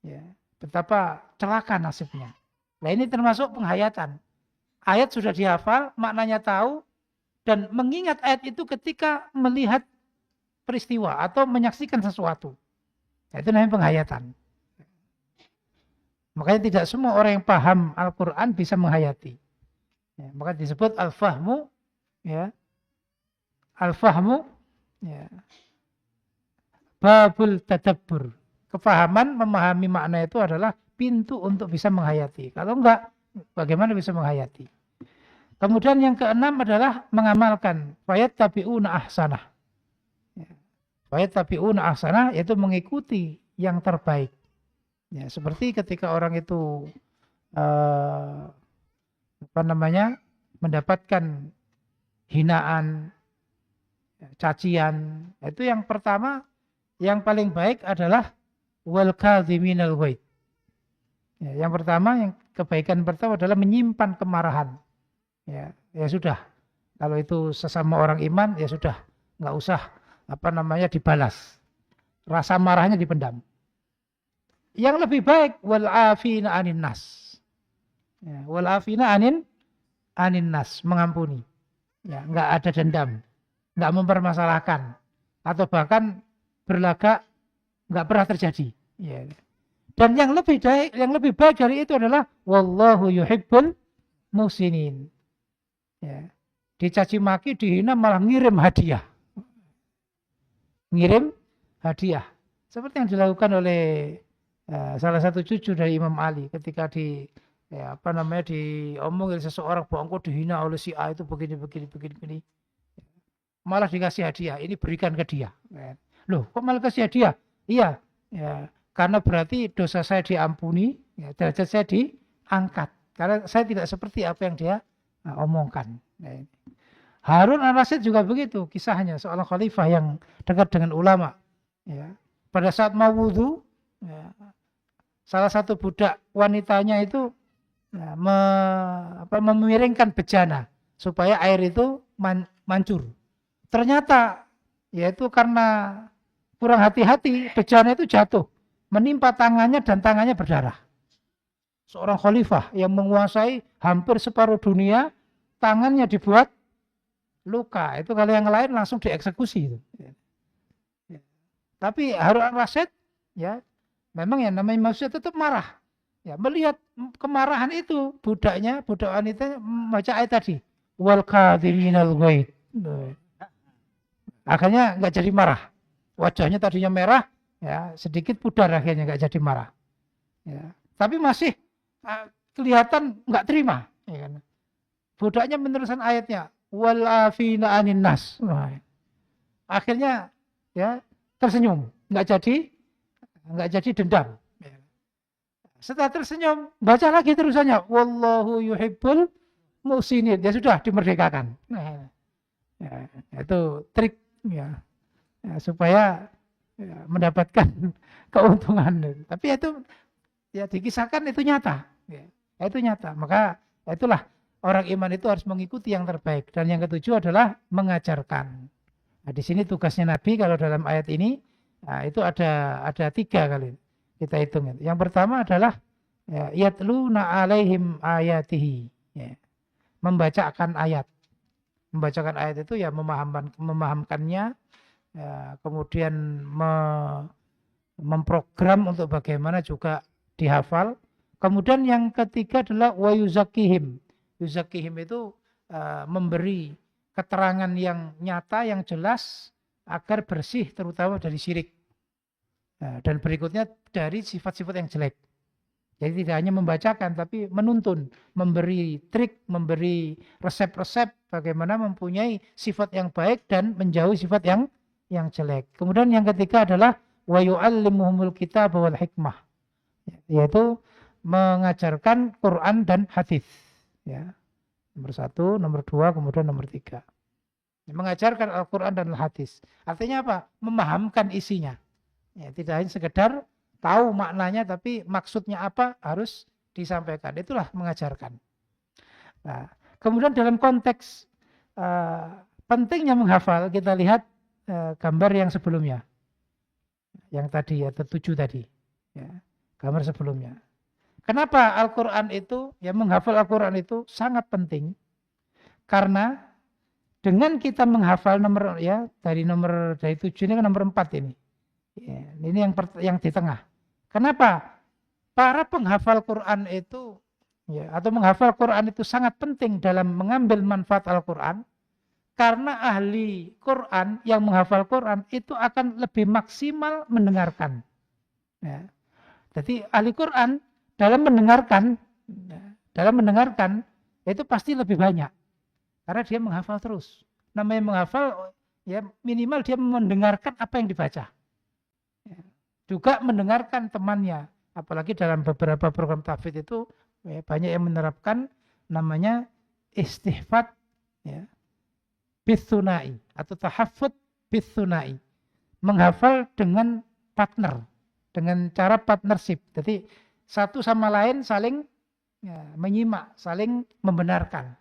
Ya, betapa celaka nasibnya. Nah, ini termasuk penghayatan. Ayat sudah dihafal, maknanya tahu, dan mengingat ayat itu ketika melihat peristiwa atau menyaksikan sesuatu. Nah, itu namanya penghayatan. Makanya tidak semua orang yang paham Al-Quran bisa menghayati. Ya, maka disebut al-fahmu, ya, al-fahmu, ya, babul tadabbur. Kepahaman, memahami makna itu adalah pintu untuk bisa menghayati. Kalau enggak, bagaimana bisa menghayati? Kemudian yang keenam adalah mengamalkan. Fayattabi'una ahsanah. Fayattabi'una ahsanah, yaitu mengikuti yang terbaik. Ya, seperti ketika orang itu mendapatkan hinaan, cacian, itu yang pertama Yang paling baik adalah wal kadhiminal ghaid. Ya, yang pertama, yang kebaikan pertama adalah menyimpan kemarahan. Ya sudah. Kalau itu sesama orang iman, ya sudah, nggak usah dibalas. Rasa marahnya dipendam. Yang lebih baik wal afina anin nas. Ya, wal afina anin nas, mengampuni. Ya, nggak ada dendam, nggak mempermasalahkan, atau bahkan berlagak nggak pernah terjadi. Ya. Dan yang lebih baik dari itu adalah wallahu yuhibbul muhsinin. Ya. Dicaci maki, dihina, malah ngirim hadiah. Ngirim hadiah. Seperti yang dilakukan oleh salah satu cucu dari Imam Ali ketika diomongin seseorang bahwa engkau dihina oleh si A itu begini. Malah dikasih hadiah, ini berikan ke dia. Loh, kok malah kasih hadiah? Iya, ya, karena berarti dosa saya diampuni, ya, derajat saya diangkat. Karena saya tidak seperti apa yang dia omongkan. Harun al-Rasyid juga begitu kisahnya, seorang khalifah yang dekat dengan ulama. Ya. Pada saat mau wudhu, ya, salah satu budak wanitanya itu memiringkan bejana supaya air itu mancur. Ternyata yaitu karena kurang hati-hati, bejana itu jatuh, menimpa tangannya dan tangannya berdarah. Seorang khalifah yang menguasai hampir separuh dunia, tangannya dibuat luka. Itu kalau yang lain langsung dieksekusi. Tapi Harun al-Rasyid, ya, memang yang namanya manusia tetap marah. Ya, melihat kemarahan itu, budak wanita membaca ayat tadi, wal kadhiminal ghaid. Akhirnya nggak jadi marah. Wajahnya tadinya merah, ya, sedikit pudar akhirnya nggak jadi marah. Ya, tapi masih kelihatan nggak terima. Ya kan? Budaknya meneruskan ayatnya, wal afina anin nas. Akhirnya ya tersenyum, nggak jadi dendam. Setelah tersenyum, baca lagi terusannya, wallahu yuhibbul muhsinin. Ya sudah, dimerdekakan. Nah, ya, itu trik ya, supaya ya, mendapatkan keuntungan. Tapi itu ya dikisahkan itu nyata. Ya, itu nyata. Maka itulah orang iman itu harus mengikuti yang terbaik. Dan yang ketujuh adalah mengajarkan. Nah, di sini tugasnya Nabi kalau dalam ayat ini, nah, itu ada 3 kali. Kita hitung. Yang pertama adalah yatluna alaihim ayatihi. Ya. Membacakan ayat. Membacakan ayat itu ya memahamkannya, ya, kemudian memprogram untuk bagaimana juga dihafal. Kemudian yang ketiga adalah wa yuzakihim. Yuzakihim itu memberi keterangan yang nyata, yang jelas agar bersih terutama dari syirik. Dan berikutnya dari sifat-sifat yang jelek. Jadi tidak hanya membacakan tapi menuntun, memberi trik, memberi resep-resep bagaimana mempunyai sifat yang baik dan menjauhi sifat yang jelek. Kemudian yang ketiga adalah wa yu'allimuhumul kitab wal hikmah. Yaitu mengajarkan Quran dan hadis. Ya. Nomor 1, nomor 2, kemudian nomor 3. Mengajarkan Al-Quran dan hadis. Artinya apa? Memahamkan isinya. Ya, tidak hanya sekedar tahu maknanya, tapi maksudnya apa harus disampaikan. Itulah mengajarkan. Nah, kemudian dalam konteks pentingnya menghafal, kita lihat gambar yang sebelumnya. Yang tadi, ya, 7 tadi. Ya, gambar sebelumnya. Kenapa Al-Quran itu, ya menghafal Al-Quran itu sangat penting. Karena dengan kita menghafal dari 7 ini kan nomor 4 ini. Ya, ini yang di tengah. Kenapa? Para penghafal Quran itu, ya, atau menghafal Quran itu sangat penting dalam mengambil manfaat Al-Quran. Karena ahli Quran yang menghafal Quran itu akan lebih maksimal mendengarkan. Ya. Jadi ahli Quran dalam mendengarkan itu pasti lebih banyak. Karena dia menghafal terus. Namanya menghafal, ya minimal dia mendengarkan apa yang dibaca. Juga mendengarkan temannya, apalagi dalam beberapa program tahfidz itu ya, banyak yang menerapkan namanya istihfadz, ya, bitsunai atau tahaffudz bitsunai, menghafal dengan partner, dengan cara partnership. Jadi satu sama lain saling menyimak, saling membenarkan.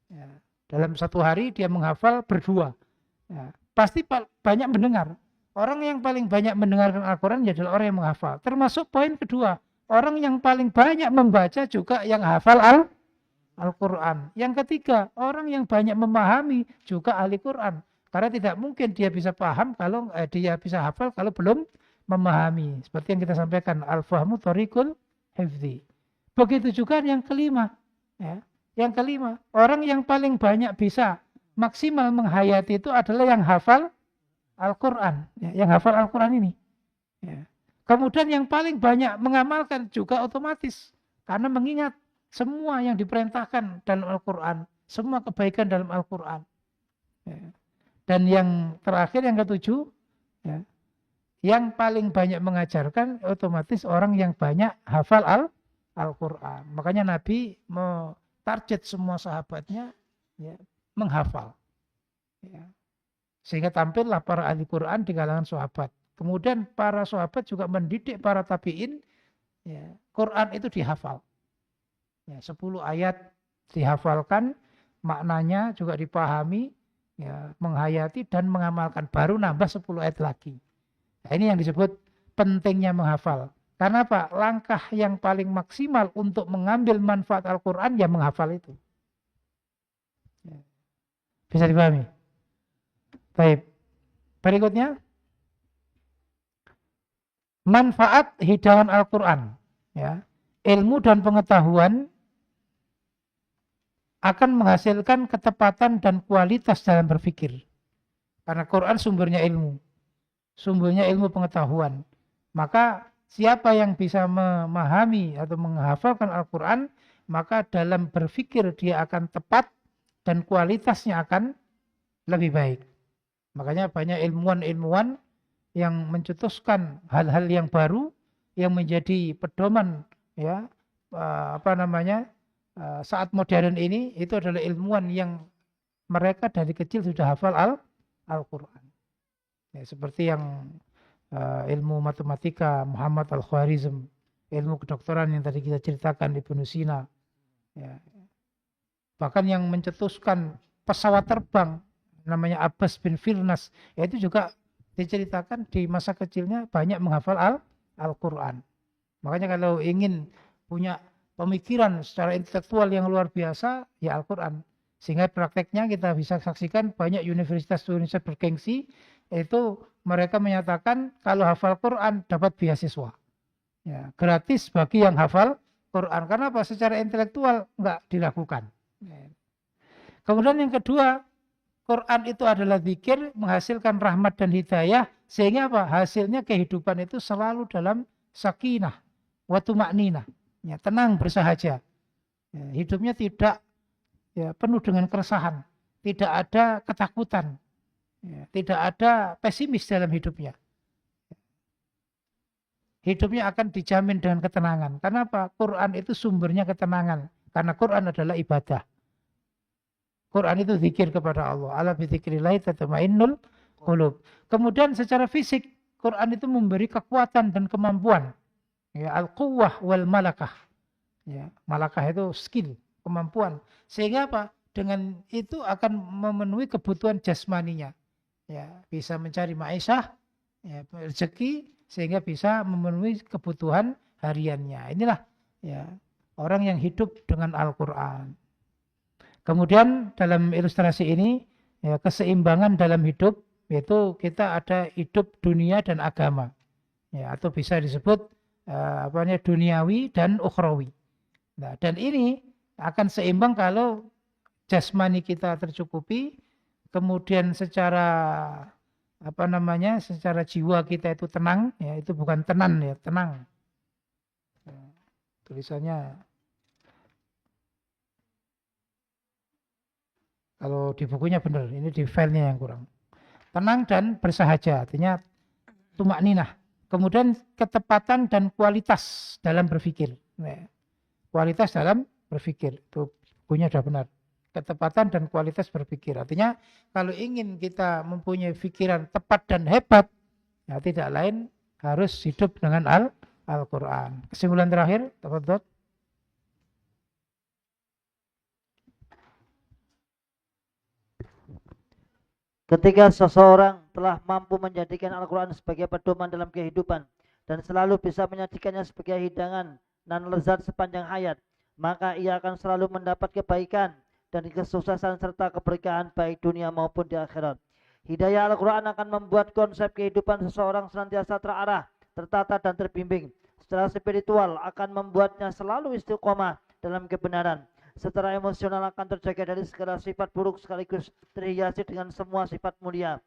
Ya, dalam satu hari dia menghafal berdua. Ya, pasti banyak mendengar. Orang yang paling banyak mendengarkan Al-Quran adalah orang yang menghafal. Termasuk poin kedua, orang yang paling banyak membaca juga yang hafal Al-Quran. Yang ketiga, orang yang banyak memahami juga ahli Quran. Karena tidak mungkin dia bisa paham kalau dia bisa hafal kalau belum memahami. Seperti yang kita sampaikan, al-fahmu thariqul hifzi. Begitu juga yang kelima. Ya. Yang kelima, orang yang paling banyak bisa maksimal menghayati itu adalah yang hafal Al-Quran. Ya, yang hafal Al-Quran ini. Ya. Kemudian yang paling banyak mengamalkan juga otomatis. Karena mengingat semua yang diperintahkan dalam Al-Quran. Semua kebaikan dalam Al-Quran. Ya. Dan yang terakhir, yang ketujuh, ya, yang paling banyak mengajarkan otomatis orang yang banyak hafal Al-Quran. Makanya Nabi target semua sahabatnya ya, menghafal. Ya. Sehingga tampillah para ahli Quran di kalangan sahabat. Kemudian para sahabat juga mendidik para tabi'in, ya, Quran itu dihafal. Ya, 10 ayat dihafalkan, maknanya juga dipahami, ya, menghayati dan mengamalkan. Baru nambah 10 ayat lagi. Nah, ini yang disebut pentingnya menghafal. Karena apa? Langkah yang paling maksimal untuk mengambil manfaat Al-Quran ya menghafal itu. Bisa dipahami? Baik. Berikutnya, manfaat hidangan Al-Quran. Ya. Ilmu dan pengetahuan akan menghasilkan ketepatan dan kualitas dalam berpikir. Karena Quran sumbernya ilmu. Sumbernya ilmu pengetahuan. Maka siapa yang bisa memahami atau menghafalkan Al-Quran, maka dalam berpikir dia akan tepat dan kualitasnya akan lebih baik. Makanya banyak ilmuwan-ilmuwan yang mencetuskan hal-hal yang baru yang menjadi pedoman ya saat modern ini, itu adalah ilmuwan yang mereka dari kecil sudah hafal Al-Quran. Ya, seperti yang ilmu matematika Muhammad Al-Khwarizm, ilmu kedokteran yang tadi kita ceritakan Ibnu Sina. Ya. Bahkan yang mencetuskan pesawat terbang namanya Abbas bin Firnas, ya itu juga diceritakan di masa kecilnya banyak menghafal Al-Quran. Makanya kalau ingin punya pemikiran secara intelektual yang luar biasa, ya Al-Quran. Sehingga prakteknya kita bisa saksikan banyak universitas Indonesia bergengsi, itu mereka menyatakan kalau hafal Quran dapat beasiswa. Ya, gratis bagi yang hafal Quran. Karena apa? Secara intelektual enggak dilakukan. Kemudian yang kedua, Quran itu adalah zikir, menghasilkan rahmat dan hidayah, sehingga apa? Hasilnya kehidupan itu selalu dalam sakinah, wa tuma'ninah. Ya, tenang, bersahaja. Ya, hidupnya tidak penuh dengan keresahan, tidak ada ketakutan, ya, tidak ada pesimis dalam hidupnya. Hidupnya akan dijamin dengan ketenangan. Karena apa? Quran itu sumbernya ketenangan. Karena Quran adalah ibadah. Quran itu zikir kepada Allah. Ala bizikrillah tatma'innul qulub. Kemudian secara fisik, Quran itu memberi kekuatan dan kemampuan. Ya, al-quwwah wal malakah. Ya, malakah itu skill, kemampuan. Sehingga apa? Dengan itu akan memenuhi kebutuhan jasmaninya. Ya, bisa mencari ma'isyah, ya, rezeki, sehingga bisa memenuhi kebutuhan hariannya. Inilah ya orang yang hidup dengan Al-Quran. Kemudian dalam ilustrasi ini ya, keseimbangan dalam hidup, yaitu kita ada hidup dunia dan agama, ya, atau bisa disebut duniawi dan ukhrawi. Nah, dan ini akan seimbang kalau jasmani kita tercukupi, kemudian secara secara jiwa kita itu tenang, ya, itu bukan tenan ya, tenang. Tulisannya kalau di bukunya benar, ini di filenya yang kurang. Tenang dan bersahaja, artinya tumakninah. Kemudian ketepatan dan kualitas dalam berpikir. Nah, kualitas dalam berpikir, itu bukunya sudah benar. Ketepatan dan kualitas berpikir. Artinya kalau ingin kita mempunyai pikiran tepat dan hebat, Ya, tidak lain harus hidup dengan Al-Quran. Kesimpulan terakhir, tafadhol. Ketika seseorang telah mampu menjadikan Al-Quran sebagai pedoman dalam kehidupan dan selalu bisa menyajikannya sebagai hidangan dan lezat sepanjang hayat, maka ia akan selalu mendapat kebaikan dan kesuksesan serta keberkahan baik dunia maupun di akhirat. Hidayah Al-Quran akan membuat konsep kehidupan seseorang senantiasa terarah, tertata dan terbimbing. Secara spiritual akan membuatnya selalu istiqomah dalam kebenaran. Secara emosional akan terjaga dari segala sifat buruk sekaligus terhiasi dengan semua sifat mulia.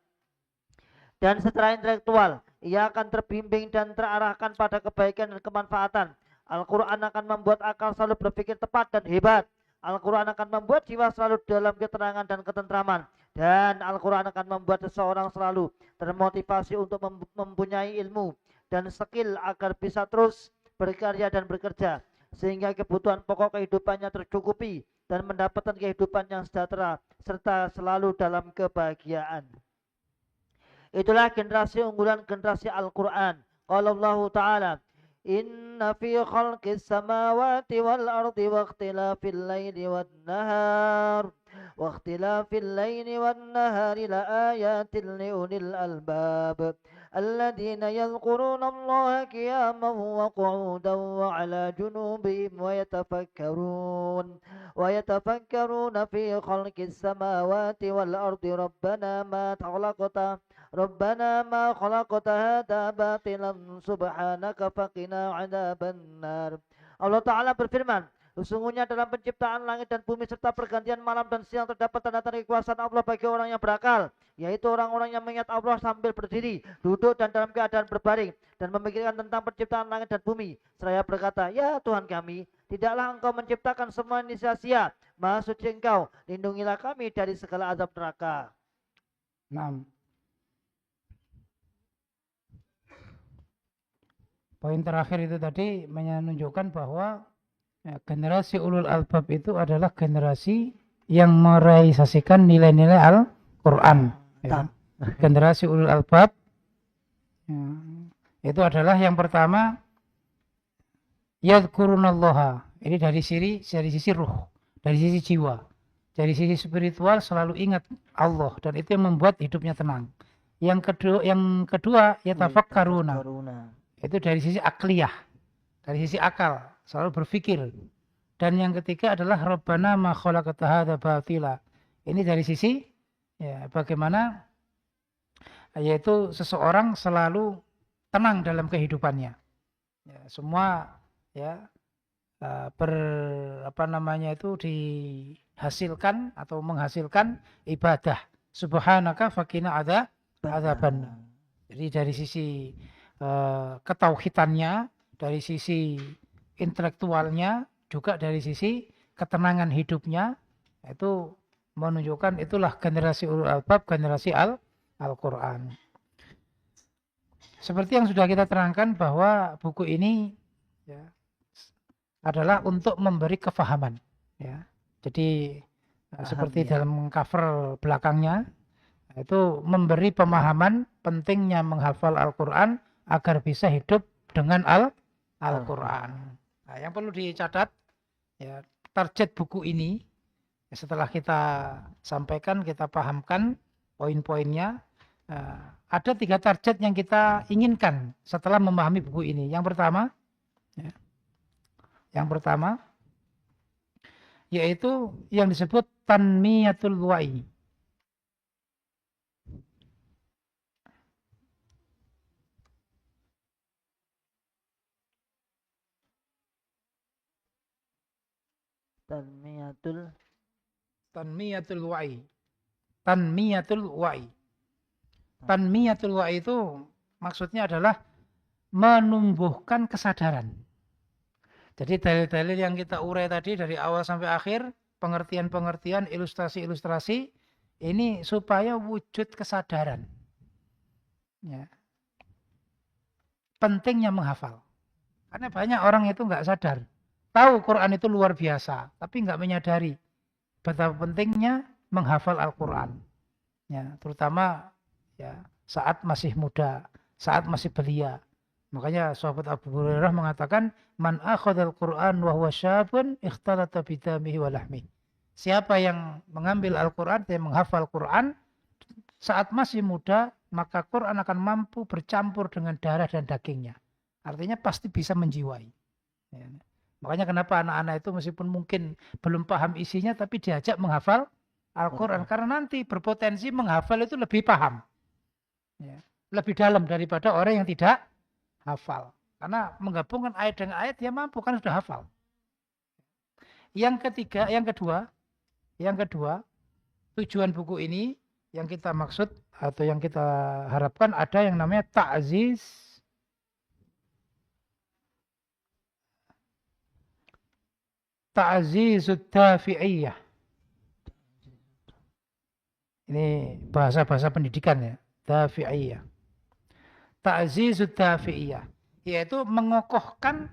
Dan secara intelektual, ia akan terbimbing dan terarahkan pada kebaikan dan kemanfaatan. Al-Quran akan membuat akal selalu berpikir tepat dan hebat. Al-Quran akan membuat jiwa selalu dalam keterangan dan ketentraman. Dan Al-Quran akan membuat seseorang selalu termotivasi untuk mempunyai ilmu dan skill agar bisa terus berkarya dan bekerja, sehingga kebutuhan pokok kehidupannya tercukupi dan mendapatkan kehidupan yang sejahtera serta selalu dalam kebahagiaan. Itulah generasi unggulan, generasi Al-Quran. Qala Allah Ta'ala, Inna fi khalqis samawati wal ardi wa ikhtilafil laili wan nahar wa ikhtilafil laili wan nahari la ayatin li ulil albab الذين يذكرون الله قياما وقعودا وعلى جنوبهم ويتفكرون في خلق السماوات والأرض ربنا ما خلقت هذا باطلا سبحانك فقنا عذاب النار. Allah Ta'ala berfirman, sesungguhnya dalam penciptaan langit dan bumi serta pergantian malam dan siang terdapat tanda-tanda kekuasaan Allah bagi orang yang berakal, yaitu orang-orang yang mengingat Allah sambil berdiri, duduk dan dalam keadaan berbaring dan memikirkan tentang penciptaan langit dan bumi. Seraya berkata, ya Tuhan kami, tidaklah Engkau menciptakan semua ini sia-sia. Maha suci Engkau, lindungilah kami dari segala azab neraka. Nah, poin terakhir itu tadi menunjukkan bahwa generasi ulul albab itu adalah generasi yang merealisasikan nilai-nilai Al-Quran. Ya. Generasi ulul albab itu adalah yang pertama, yadhkurunallaha. Ini dari sisi ruh, dari sisi jiwa, dari sisi spiritual selalu ingat Allah, dan itu yang membuat hidupnya tenang. Yang kedua yatafakkaruna. Itu dari sisi akliyah, dari sisi akal, selalu berpikir. Dan yang ketiga adalah Rabbana ma khalaqta hadza batila. Ini dari sisi ya bagaimana yaitu seseorang selalu tenang dalam kehidupannya. Ya, semua ya dihasilkan atau menghasilkan ibadah. Subhanaka faqina adzaban. Jadi dari sisi ketauhidannya, dari sisi intelektualnya, juga dari sisi ketenangan hidupnya, itu menunjukkan itulah generasi ulul albab, generasi Al-Quran. Seperti yang sudah kita terangkan bahwa buku ini ya, adalah untuk memberi kefahaman. Ya. Jadi seperti dalam cover belakangnya, itu memberi pemahaman pentingnya menghafal Al-Quran agar bisa hidup dengan Al-Quran. Nah, yang perlu dicatat, ya, target buku ini, ya, setelah kita sampaikan, kita pahamkan poin-poinnya, ada 3 target yang kita inginkan setelah memahami buku ini. Yang pertama, yaitu yang disebut tanmiyatul wa'i. Tanmiyatul wa'i. Tanmiyatul wa'i itu maksudnya adalah menumbuhkan kesadaran. Jadi dalil-dalil yang kita urai tadi dari awal sampai akhir, pengertian-pengertian, ilustrasi-ilustrasi, ini supaya wujud kesadaran. Ya. Pentingnya menghafal. Karena banyak orang itu nggak sadar. Tahu Quran itu luar biasa, tapi nggak menyadari betapa pentingnya menghafal Al-Quran. Ya, terutama ya, saat masih muda, saat masih belia. Makanya sahabat Abu Hurairah mengatakan, "Man akhadhal Qur'an wa huwa syabun ikhtalata bidamihi wa lahmihi." Siapa yang mengambil Al-Qur'an, yang menghafal Qur'an saat masih muda, maka Qur'an akan mampu bercampur dengan darah dan dagingnya. Artinya pasti bisa menjiwai. Ya. Makanya kenapa anak-anak itu meskipun mungkin belum paham isinya, tapi diajak menghafal Al-Quran. Karena nanti berpotensi menghafal itu lebih paham. Ya. Lebih dalam daripada orang yang tidak hafal. Karena menggabungkan ayat dengan ayat, dia mampu, kan sudah hafal. Yang kedua, tujuan buku ini yang kita maksud atau yang kita harapkan ada yang namanya ta'zizud dafi'iyah. Ini bahasa-bahasa pendidikan ya, dafi'iyah. Ta'zizud dafi'iyah, yaitu mengokohkan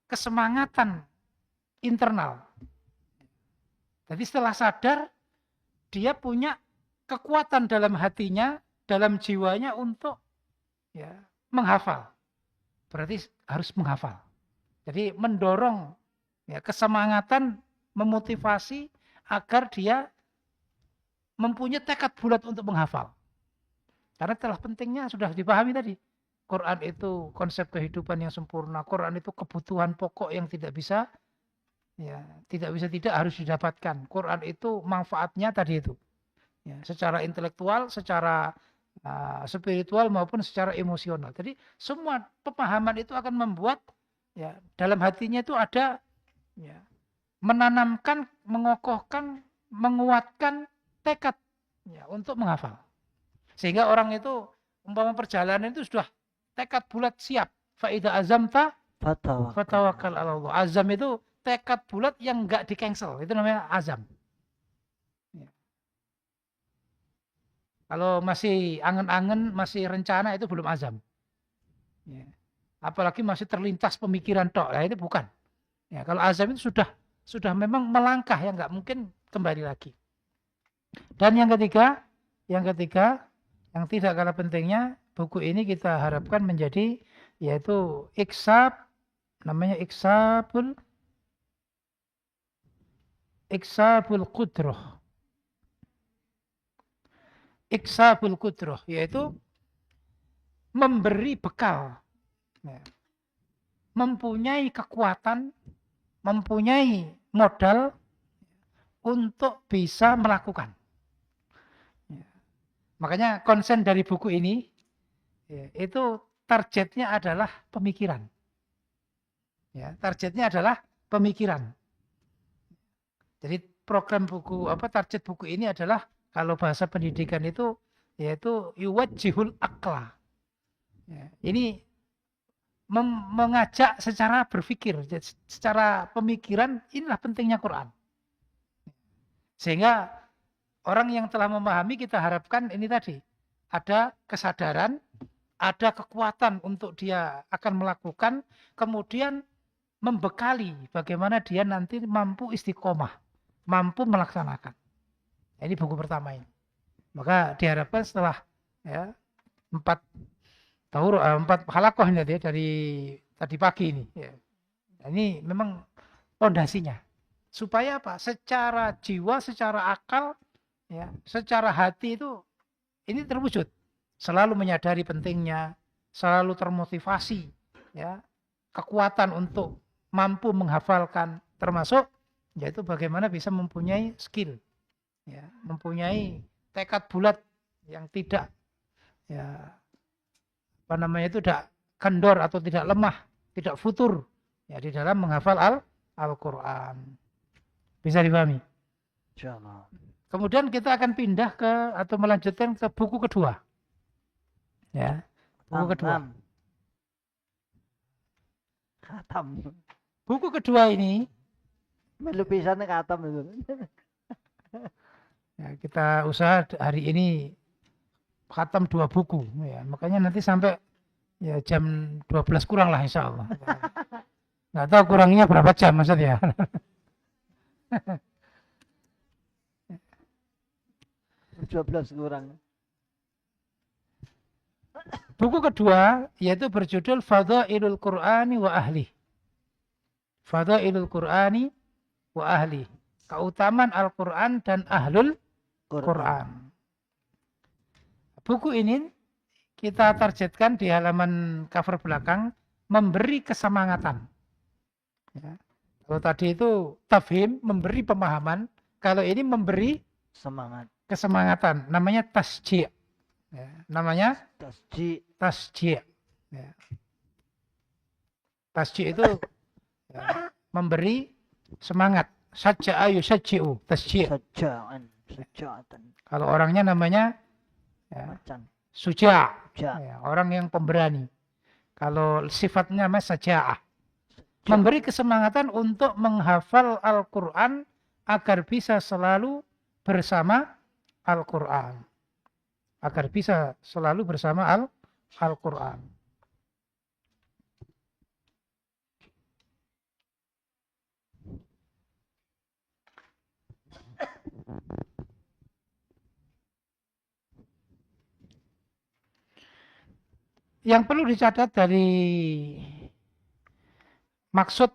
kesemangatan internal. Jadi setelah sadar, dia punya kekuatan dalam hatinya, dalam jiwanya untuk menghafal. Berarti harus menghafal. Jadi mendorong kesemangatan, memotivasi agar dia mempunyai tekad bulat untuk menghafal. Karena telah pentingnya sudah dipahami tadi. Quran itu konsep kehidupan yang sempurna. Quran itu kebutuhan pokok yang tidak bisa tidak harus didapatkan. Quran itu manfaatnya tadi itu. Ya, secara intelektual, secara spiritual maupun secara emosional. Jadi semua pemahaman itu akan membuat dalam hatinya itu ada menanamkan, mengokohkan, menguatkan tekad untuk menghafal. Sehingga orang itu umpama perjalanan itu sudah tekad bulat siap. Fa idza azamta fatawakkal 'ala Allah. Azam itu tekad bulat yang enggak di-cancel. Itu namanya azam. Kalau masih angen-angen, masih rencana, itu belum azam. Apalagi masih terlintas pemikiran tok, itu bukan. Kalau azam itu sudah memang melangkah, yang nggak mungkin kembali lagi. Dan yang ketiga, yang tidak kalah pentingnya, buku ini kita harapkan menjadi yaitu namanya iksabul qudrah. Iksabul qudrah, yaitu memberi bekal, mempunyai kekuatan, mempunyai modal untuk bisa melakukan. Makanya konsen dari buku ini itu targetnya adalah pemikiran. Targetnya adalah pemikiran. Jadi program target buku ini adalah, kalau bahasa pendidikan itu yaitu yuwajjihul aqla. Ini mengajak secara berpikir, secara pemikiran. Inilah pentingnya Quran. Sehingga orang yang telah memahami, kita harapkan ini tadi, ada kesadaran, ada kekuatan untuk dia akan melakukan, kemudian membekali bagaimana dia nanti mampu istiqomah, mampu melaksanakan. Ini buku pertama ini. Maka diharapkan setelah 4 halakoh ini dari tadi pagi ini. Ini memang fondasinya. Supaya apa? Secara jiwa, secara akal, secara hati itu ini terwujud. Selalu menyadari pentingnya, selalu termotivasi, kekuatan untuk mampu menghafalkan, termasuk yaitu bagaimana bisa mempunyai skill. Mempunyai tekad bulat yang tidak tidak kendor atau tidak lemah, tidak futur di dalam menghafal Al-Quran. Bisa dipahami? Insyaallah. Kemudian kita akan pindah atau melanjutkan ke buku kedua. Buku kedua. Khatam. Buku kedua ini melu pisane khatam itu. Kita usaha hari ini khatam 2 buku. Makanya nanti sampai jam 12 kurang lah insya Allah. Nggak tahu kurangnya berapa jam maksudnya. Jam 12 kurang. Buku kedua yaitu berjudul Fadhailul Qur'ani wa Ahli. Fadhailul Qur'ani wa Ahli. Keutamaan Al-Quran dan Ahlul Quran. Buku ini kita targetkan di halaman cover belakang memberi kesemangatan. Ya. Kalau tadi itu tafhim, memberi pemahaman. Kalau ini memberi kesemangatan. Namanya tasji'. Ya. Namanya tasji'. Ya. Tasji' itu ya, memberi semangat. Sajja'a yusajji'u. Tasji'. Kalau orangnya namanya ya, suja'. Ya, orang yang pemberani. Kalau sifatnya namanya saja'ah. Memberi kesemangatan untuk menghafal Al-Quran agar bisa selalu bersama Al-Quran. Agar bisa selalu bersama Al-Quran. Yang perlu dicatat dari maksud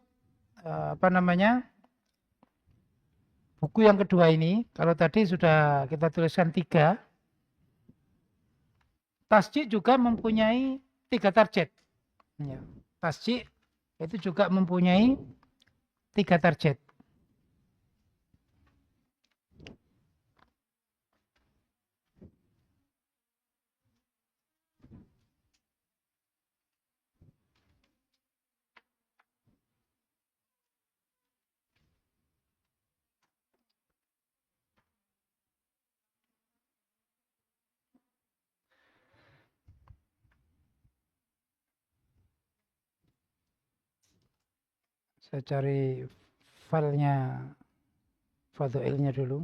buku yang kedua ini, kalau tadi sudah kita tuliskan 3, tasjid juga mempunyai 3 target. Ya. Tasjid itu juga mempunyai 3 target. Saya cari filenya Fadhailnya dulu.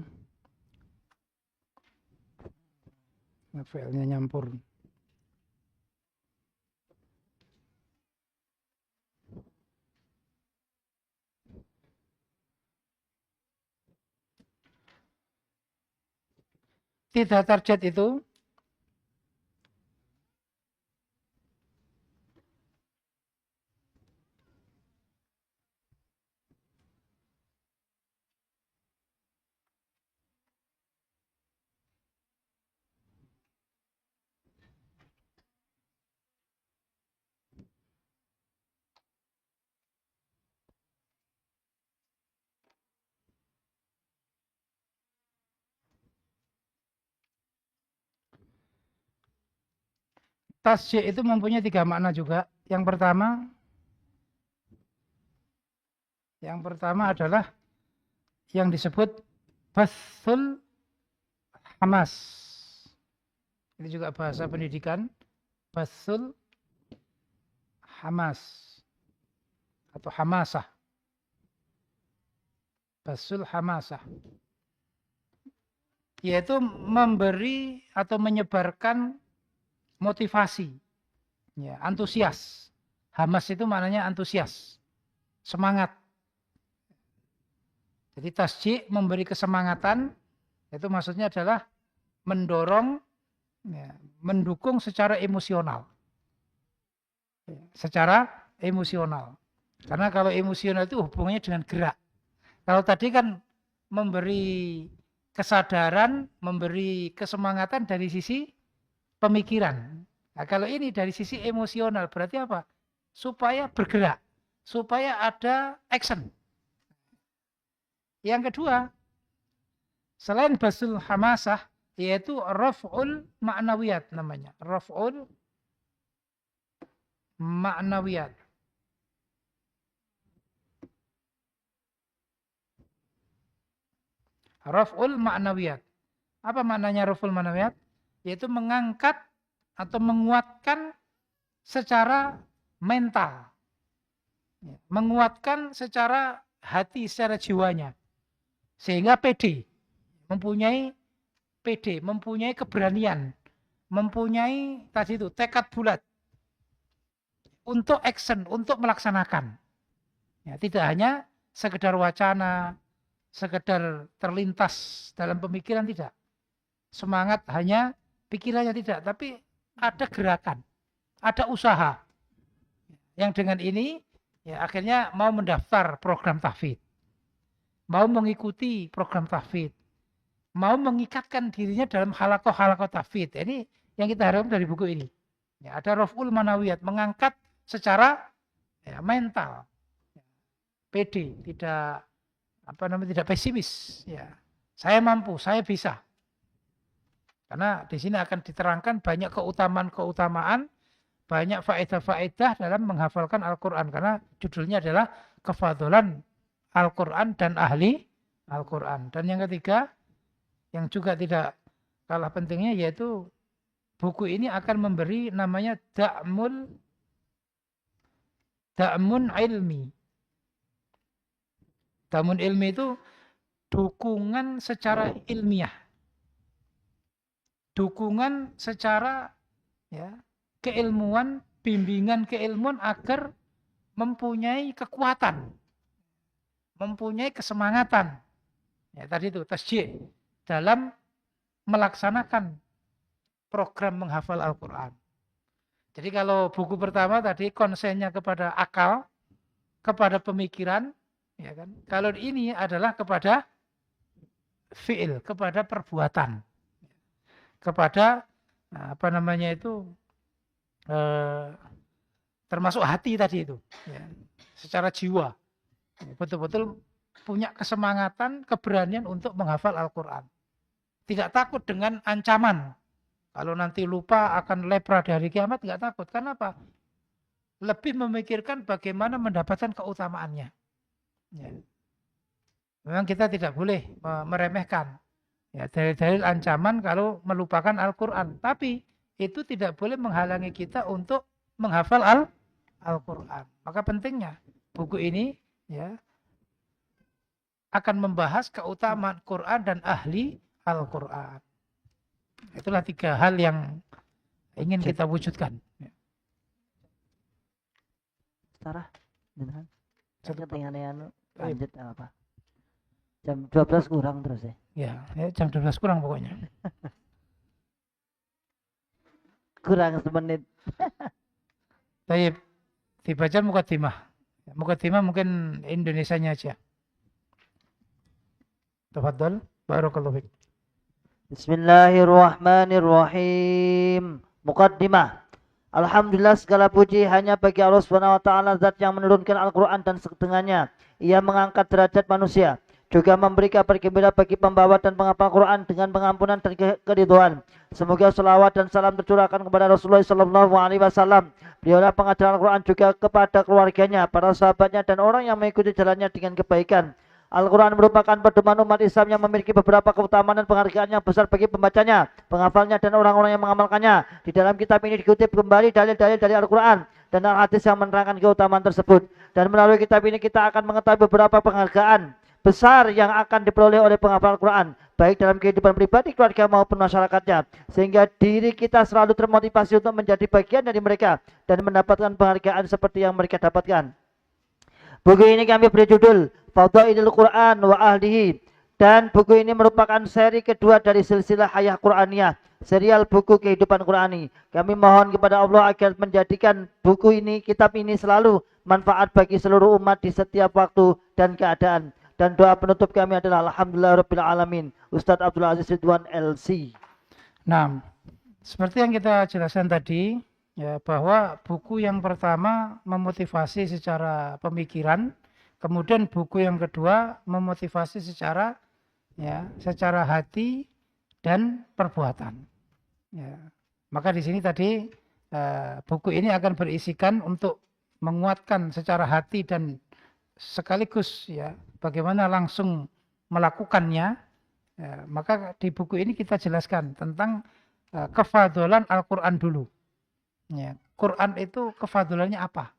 Filenya nyampur. Tidak target itu tasjid itu mempunyai 3 makna juga. Yang pertama adalah yang disebut bathul hamas. Ini juga bahasa pendidikan. Bathul hamas atau hamasah. Bathul hamasah. Yaitu memberi atau menyebarkan motivasi. Ya, antusias. Hamas itu maknanya antusias. Semangat. Jadi tasjid memberi kesemangatan, itu maksudnya adalah mendorong, ya, mendukung secara emosional. Secara emosional. Karena kalau emosional itu hubungannya dengan gerak. Kalau tadi kan memberi kesadaran, memberi kesemangatan dari sisi pemikiran. Nah, kalau ini dari sisi emosional berarti apa? Supaya bergerak, supaya ada action. Yang kedua, selain basul hamasah, yaitu raf'ul ma'nawiyat namanya. Raf'ul ma'nawiyat. Raf'ul ma'nawiyat. Apa maknanya raf'ul ma'nawiyat? Yaitu mengangkat atau menguatkan secara mental. Menguatkan secara hati, secara jiwanya. Sehingga mempunyai keberanian, mempunyai tadi itu tekad bulat untuk action, untuk melaksanakan. Ya, tidak hanya sekedar wacana, sekedar terlintas dalam pemikiran, tidak. Semangat hanya pikirannya tidak, tapi ada gerakan, ada usaha. Yang dengan ini ya akhirnya mau mendaftar program tahfidz, mau mengikuti program tahfidz, mau mengikatkan dirinya dalam halakoh-halakoh tahfidz. Ini yang kita harapkan dari buku ini. Ya, ada Raf'ul Manawiyat, mengangkat secara ya, mental, pede, tidak tidak pesimis. Ya, saya mampu, saya bisa. Karena di sini akan diterangkan banyak keutamaan-keutamaan, banyak faedah-faedah dalam menghafalkan Al-Quran. Karena judulnya adalah Kefadholan Al-Quran dan Ahli Al-Quran. Dan yang ketiga, yang juga tidak kalah pentingnya, yaitu buku ini akan memberi namanya Da'mun Ilmi. Da'mun Ilmi itu dukungan secara ilmiah. Dukungan secara ya, keilmuan, bimbingan keilmuan agar mempunyai kekuatan, mempunyai kesemangatan. Ya, tadi itu tasjih dalam melaksanakan program menghafal Al-Quran. Jadi kalau buku pertama tadi konsennya kepada akal, kepada pemikiran, ya kan? Kalau ini adalah kepada fi'il, kepada perbuatan, kepada termasuk hati tadi itu, ya, secara jiwa, betul-betul punya kesemangatan, keberanian untuk menghafal Al-Quran. Tidak takut dengan ancaman. Kalau nanti lupa akan lepra dari kiamat, tidak takut. Kenapa? Lebih memikirkan bagaimana mendapatkan keutamaannya. Ya. Memang kita tidak boleh meremehkan ya, dalil-dalil ancaman kalau melupakan Al-Quran. Tapi itu tidak boleh menghalangi kita untuk menghafal Al-Quran. Maka pentingnya buku ini ya akan membahas keutamaan Quran dan ahli Al-Quran. Itulah 3 hal yang ingin kita wujudkan. Sarah, beneran? Saya ketinggalan lanjut apa? Jam 12 kurang terus ya? Ya, jam 12 kurang pokoknya. Kurang semenit. Baik, dibaca Muqaddimah. Muqaddimah mungkin Indonesianya aja. Tafadhol, barakallahu fiik. Bismillahirrahmanirrahim. Muqaddimah. Alhamdulillah segala puji hanya bagi Allah Subhanahu wa taala, zat yang menurunkan Al-Qur'an dan dengannya ia mengangkat derajat manusia, juga memberi kabar gembira bagi pembawa dan penghafal Quran dengan pengampunan dan keridhaan. Semoga selawat dan salam tercurahkan kepada Rasulullah sallallahu alaihi wasallam. Beliaulah pengajar Al-Qur'an, juga kepada keluarganya, para sahabatnya dan orang yang mengikuti jalannya dengan kebaikan. Al-Quran merupakan pedoman umat Islam yang memiliki beberapa keutamaan dan penghargaan yang besar bagi pembacanya, penghafalnya, dan orang-orang yang mengamalkannya. Di dalam kitab ini dikutip kembali dalil-dalil dari Al-Quran dan al-hadis yang menerangkan keutamaan tersebut. Dan melalui kitab ini kita akan mengetahui beberapa penghargaan besar yang akan diperoleh oleh penghafal Al-Quran, baik dalam kehidupan pribadi, keluarga maupun masyarakatnya. Sehingga diri kita selalu termotivasi untuk menjadi bagian dari mereka dan mendapatkan penghargaan seperti yang mereka dapatkan. Buku ini kami beri judul Fadhailul Quran wa Ahlihi, dan buku ini merupakan seri kedua dari silsilah Hayah Quraniyah, serial buku kehidupan Qurani. Kami mohon kepada Allah agar menjadikan buku ini, kitab ini selalu manfaat bagi seluruh umat di setiap waktu dan keadaan. Dan doa penutup kami adalah Alhamdulillahirabbil alamin. Ustadz Abdul Aziz Ridwan LC. Nah, seperti yang kita jelaskan tadi, ya, bahwa buku yang pertama memotivasi secara pemikiran, kemudian buku yang kedua memotivasi secara hati dan perbuatan. Ya. Maka di sini tadi buku ini akan berisikan untuk menguatkan secara hati dan sekaligus ya bagaimana langsung melakukannya. Ya, maka di buku ini kita jelaskan tentang kefadholan Al-Quran dulu. Ya, Quran itu kefadholannya apa?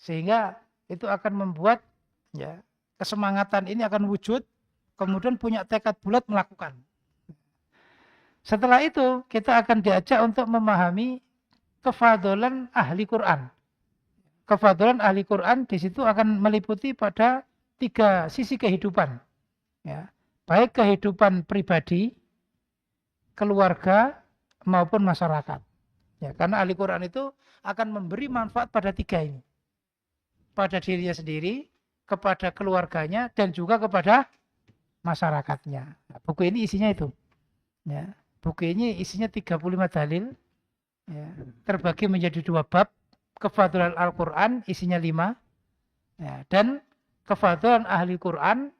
Sehingga itu akan membuat ya kesemangatan ini akan wujud, kemudian punya tekad bulat melakukan. Setelah itu kita akan diajak untuk memahami kefadholan ahli Quran. Kefadholan ahli Quran di situ akan meliputi pada 3 sisi kehidupan. Ya, baik kehidupan pribadi, keluarga maupun masyarakat. Ya, karena ahli Quran itu akan memberi manfaat pada tiga ini. Pada dirinya sendiri, kepada keluarganya, dan juga kepada masyarakatnya. Nah, buku ini isinya itu. Ya, buku ini isinya 35 dalil. Ya, terbagi menjadi 2 bab. Kefadalan Al-Quran isinya 5. Ya, dan kefadalan ahli Quran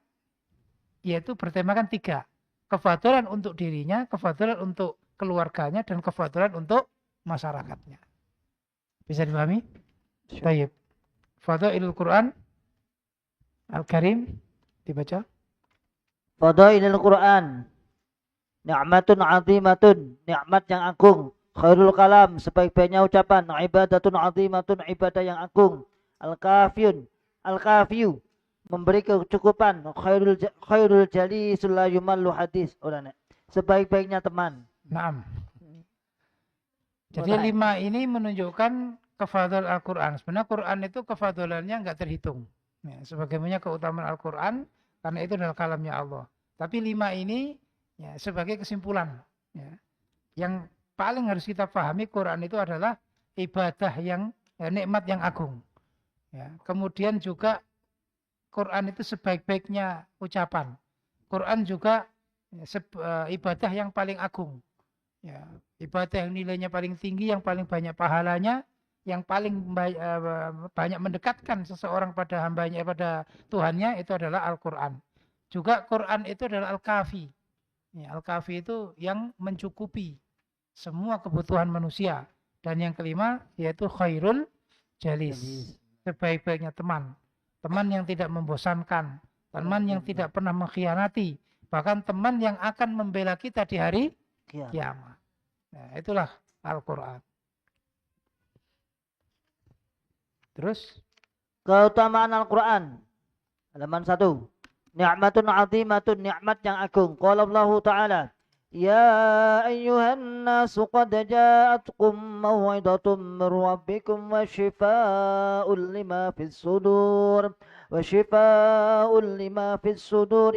yaitu bertemakan 3. Kefadalan untuk dirinya, kefadalan untuk keluarganya, dan kefadalan untuk masyarakatnya. Bisa dipahami? Baik. Fadailul Quran Al-Karim dibaca. Fadailul Quran. Ni'matun 'azimatun, nikmat yang agung. Khairul kalam, sebaik-baiknya ucapan. Ibadatun 'azimatun, ibadah yang agung. Al-kafiyu, memberi kecukupan. Khairul jalisul la yumallu hadis. Sebaik-baiknya teman. Naam. Jadi 5 ini menunjukkan kefadil Al-Quran. Sebenarnya Quran itu kefadilannya nggak terhitung. Ya, sebagaimana keutamaan Al-Quran, karena itu adalah kalamnya Allah. Tapi 5 ini ya, sebagai kesimpulan. Ya, yang paling harus kita pahami, Quran itu adalah ibadah yang nikmat yang agung. Ya, kemudian juga Quran itu sebaik-baiknya ucapan. Quran juga ibadah yang paling agung. Ya, ibadah yang nilainya paling tinggi, yang paling banyak pahalanya, yang paling banyak mendekatkan seseorang pada hambanya, pada Tuhannya, itu adalah Al-Quran. Juga Quran itu adalah Al-Kafi. Ya, Al-Kafi itu yang mencukupi semua kebutuhan manusia. Dan yang kelima yaitu khairul jalis. Sebaik-baiknya teman. Teman yang tidak membosankan. Teman yang tidak pernah mengkhianati. Bahkan teman yang akan membela kita di hari kiamat. Nah, itulah Al-Quran. Terus keutamaan Al-Quran. Halaman 1. Ni'matun 'azimatun, nikmat yang agung. Qala Allah Ta'ala, ya ayyuhan nasu qad ja'atkum maw'idatun min rabbikum wa shifaa'un lima fis sudur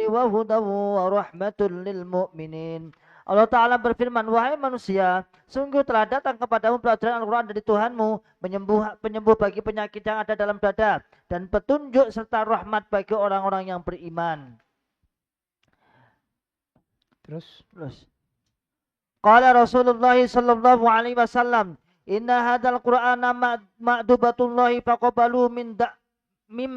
wa hudan wa rahmatun lil mu'minin. Allah Ta'ala berfirman, wahai manusia, sungguh telah datang kepadamu pelajaran Al-Quran dari Tuhanmu, penyembuh bagi penyakit yang ada dalam dada, dan petunjuk serta rahmat bagi orang-orang yang beriman. Terus. Qala Rasulullah sallallahu alaihi wasallam, inna hadzal Qur'ana ma'dubatullahi faqabalu min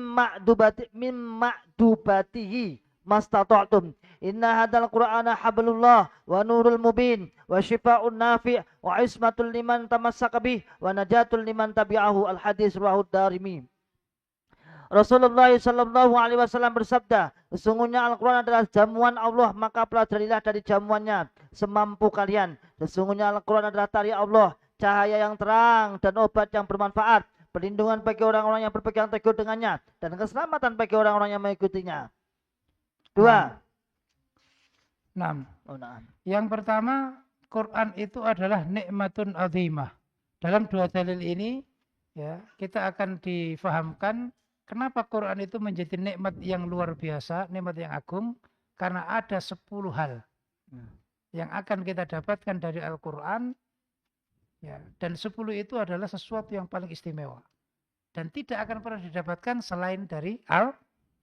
ma'dubatihi mastata'tum. Inna hadzal Qur'ana hablullah wa nurul mubin wa shifaa'un nafi' wa ismatul liman tamassaka bih wa najatul liman tabi'ahu. Al-hadis rawahu Darimi. Rasulullah sallallahu alaihi wasallam bersabda, sesungguhnya Al-Quran adalah jamuan Allah, maka pelajarilah dari jamuannya semampu kalian. Sesungguhnya Al-Quran adalah tari Allah, cahaya yang terang dan obat yang bermanfaat, perlindungan bagi orang-orang yang berpegang teguh dengannya, dan keselamatan bagi orang-orang yang mengikutinya. 2. 6. Yang pertama, Quran itu adalah nikmatun azimah. Dalam 2 dalil ini ya, kita akan difahamkan kenapa Quran itu menjadi nikmat yang luar biasa, nikmat yang agung, karena ada 10 hal yang akan kita dapatkan dari Al-Quran ya, dan 10 itu adalah sesuatu yang paling istimewa dan tidak akan pernah didapatkan selain dari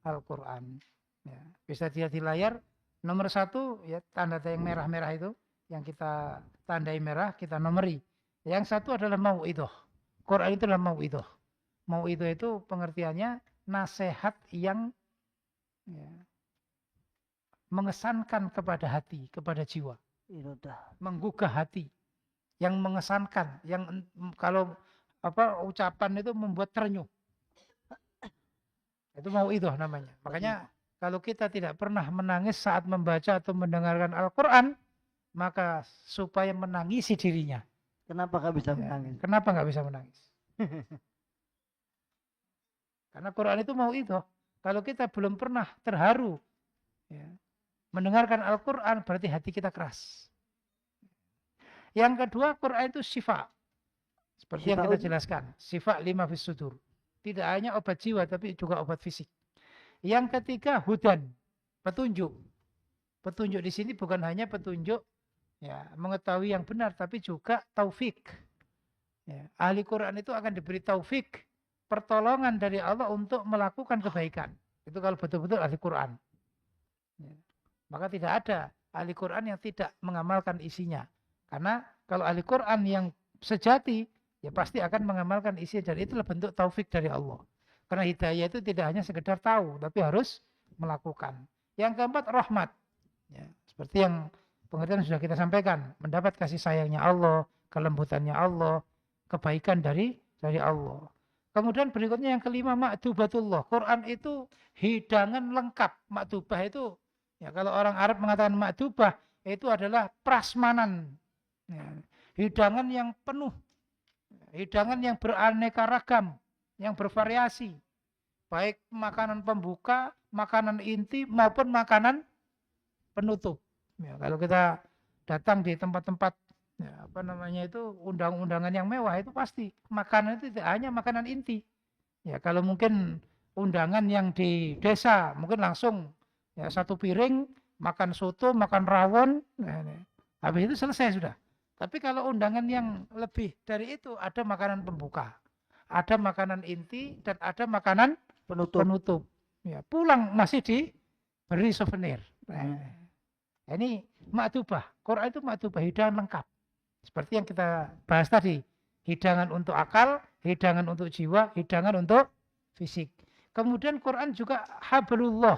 Al-Quran. Ya, bisa dilihat di layar. Nomor 1 ya, tanda yang merah-merah itu yang kita tandai merah, kita nomori. Yang 1 adalah mau'idhah. Quran itu adalah mau'idhah. Mau'idhah itu pengertiannya nasihat yang ya, mengesankan kepada hati, kepada jiwa. Menggugah hati. Yang mengesankan, yang kalau ucapan itu membuat terenyuh. Itu mau'idhah namanya. Makanya kalau kita tidak pernah menangis saat membaca atau mendengarkan Al-Quran, maka supaya menangisi dirinya. Kenapa nggak bisa menangis? Kenapa nggak bisa menangis? Karena Quran itu mau itu. Kalau kita belum pernah terharu ya, mendengarkan Al-Quran, berarti hati kita keras. Yang kedua, Quran itu syifa. Seperti yang kita jelaskan. Syifa lima fis sudur. Tidak hanya obat jiwa, tapi juga obat fisik. Yang ketiga, hudan, petunjuk. Petunjuk di sini bukan hanya petunjuk ya, mengetahui yang benar, tapi juga taufik. Ya, ahli Quran itu akan diberi taufik, pertolongan dari Allah untuk melakukan kebaikan. Itu kalau betul-betul ahli Quran. Ya. Maka tidak ada ahli Quran yang tidak mengamalkan isinya. Karena kalau ahli Quran yang sejati, ya pasti akan mengamalkan isinya. Dan itulah bentuk taufik dari Allah. Karena hidayah itu tidak hanya sekedar tahu, tapi harus melakukan. Yang keempat, rahmat. Ya, seperti yang pengertian sudah kita sampaikan. Mendapat kasih sayangnya Allah, kelembutannya Allah, kebaikan dari Allah. Kemudian berikutnya yang kelima, ma'dubatullah. Quran itu hidangan lengkap. Ma'dubah itu, ya kalau orang Arab mengatakan ma'dubah, itu adalah prasmanan. Ya, hidangan yang penuh. Hidangan yang beraneka ragam, yang bervariasi. Baik makanan pembuka, makanan inti, maupun makanan penutup. Ya, kalau kita datang di tempat-tempat ya, undang-undangan yang mewah, itu pasti makanan itu tidak hanya makanan inti. Ya, kalau mungkin undangan yang di desa mungkin langsung ya satu piring makan soto, makan rawon, habis itu selesai sudah. Tapi kalau undangan yang lebih dari itu, ada makanan pembuka, ada makanan inti, dan ada makanan penutup. Ya, pulang masih diberi souvenir. Ini ma'dubah. Quran itu ma'dubah, hidangan lengkap. Seperti yang kita bahas tadi. Hidangan untuk akal, hidangan untuk jiwa, hidangan untuk fisik. Kemudian Quran juga hablullah.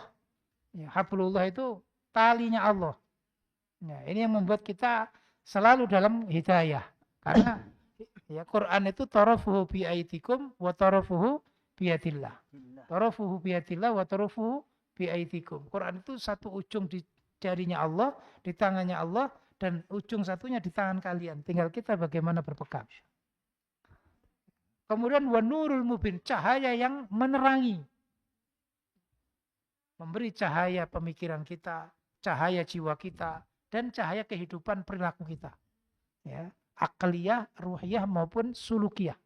Ya, hablullah itu talinya Allah. Ya, ini yang membuat kita selalu dalam hidayah. Karena ya Quran itu tarafuhu bi'aitikum wa tarafuhu biyadillah. Tarafuhu biyadillah wa tarafuhu bi'aitikum. Quran itu satu ujung di jarinya Allah, di tangannya Allah, dan ujung satunya di tangan kalian. Tinggal kita bagaimana berpegang. Kemudian wa nurul mubin, cahaya yang menerangi. Memberi cahaya pemikiran kita, cahaya jiwa kita, dan cahaya kehidupan perilaku kita. Ya, akliyah, ruhiyah maupun sulukiyah.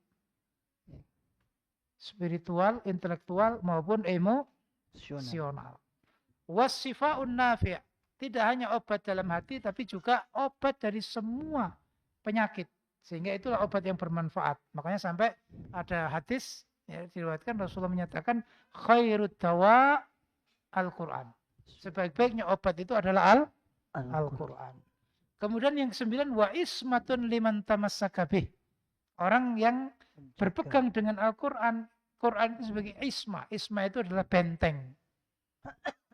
Spiritual, intelektual maupun emosional. Wasifa'un nafi'. Tidak hanya obat dalam hati, tapi juga obat dari semua penyakit. Sehingga itulah obat yang bermanfaat. Makanya sampai ada hadis, ya, diriwayatkan Rasulullah menyatakan, khairud dawa Al-Quran. Sebaik-baiknya obat itu adalah Al-Quran. Kemudian yang ke-9, wa ismatun liman tamassaka bih. Orang yang berpegang dengan Al-Quran. Quran itu sebagai isma. Isma itu adalah benteng.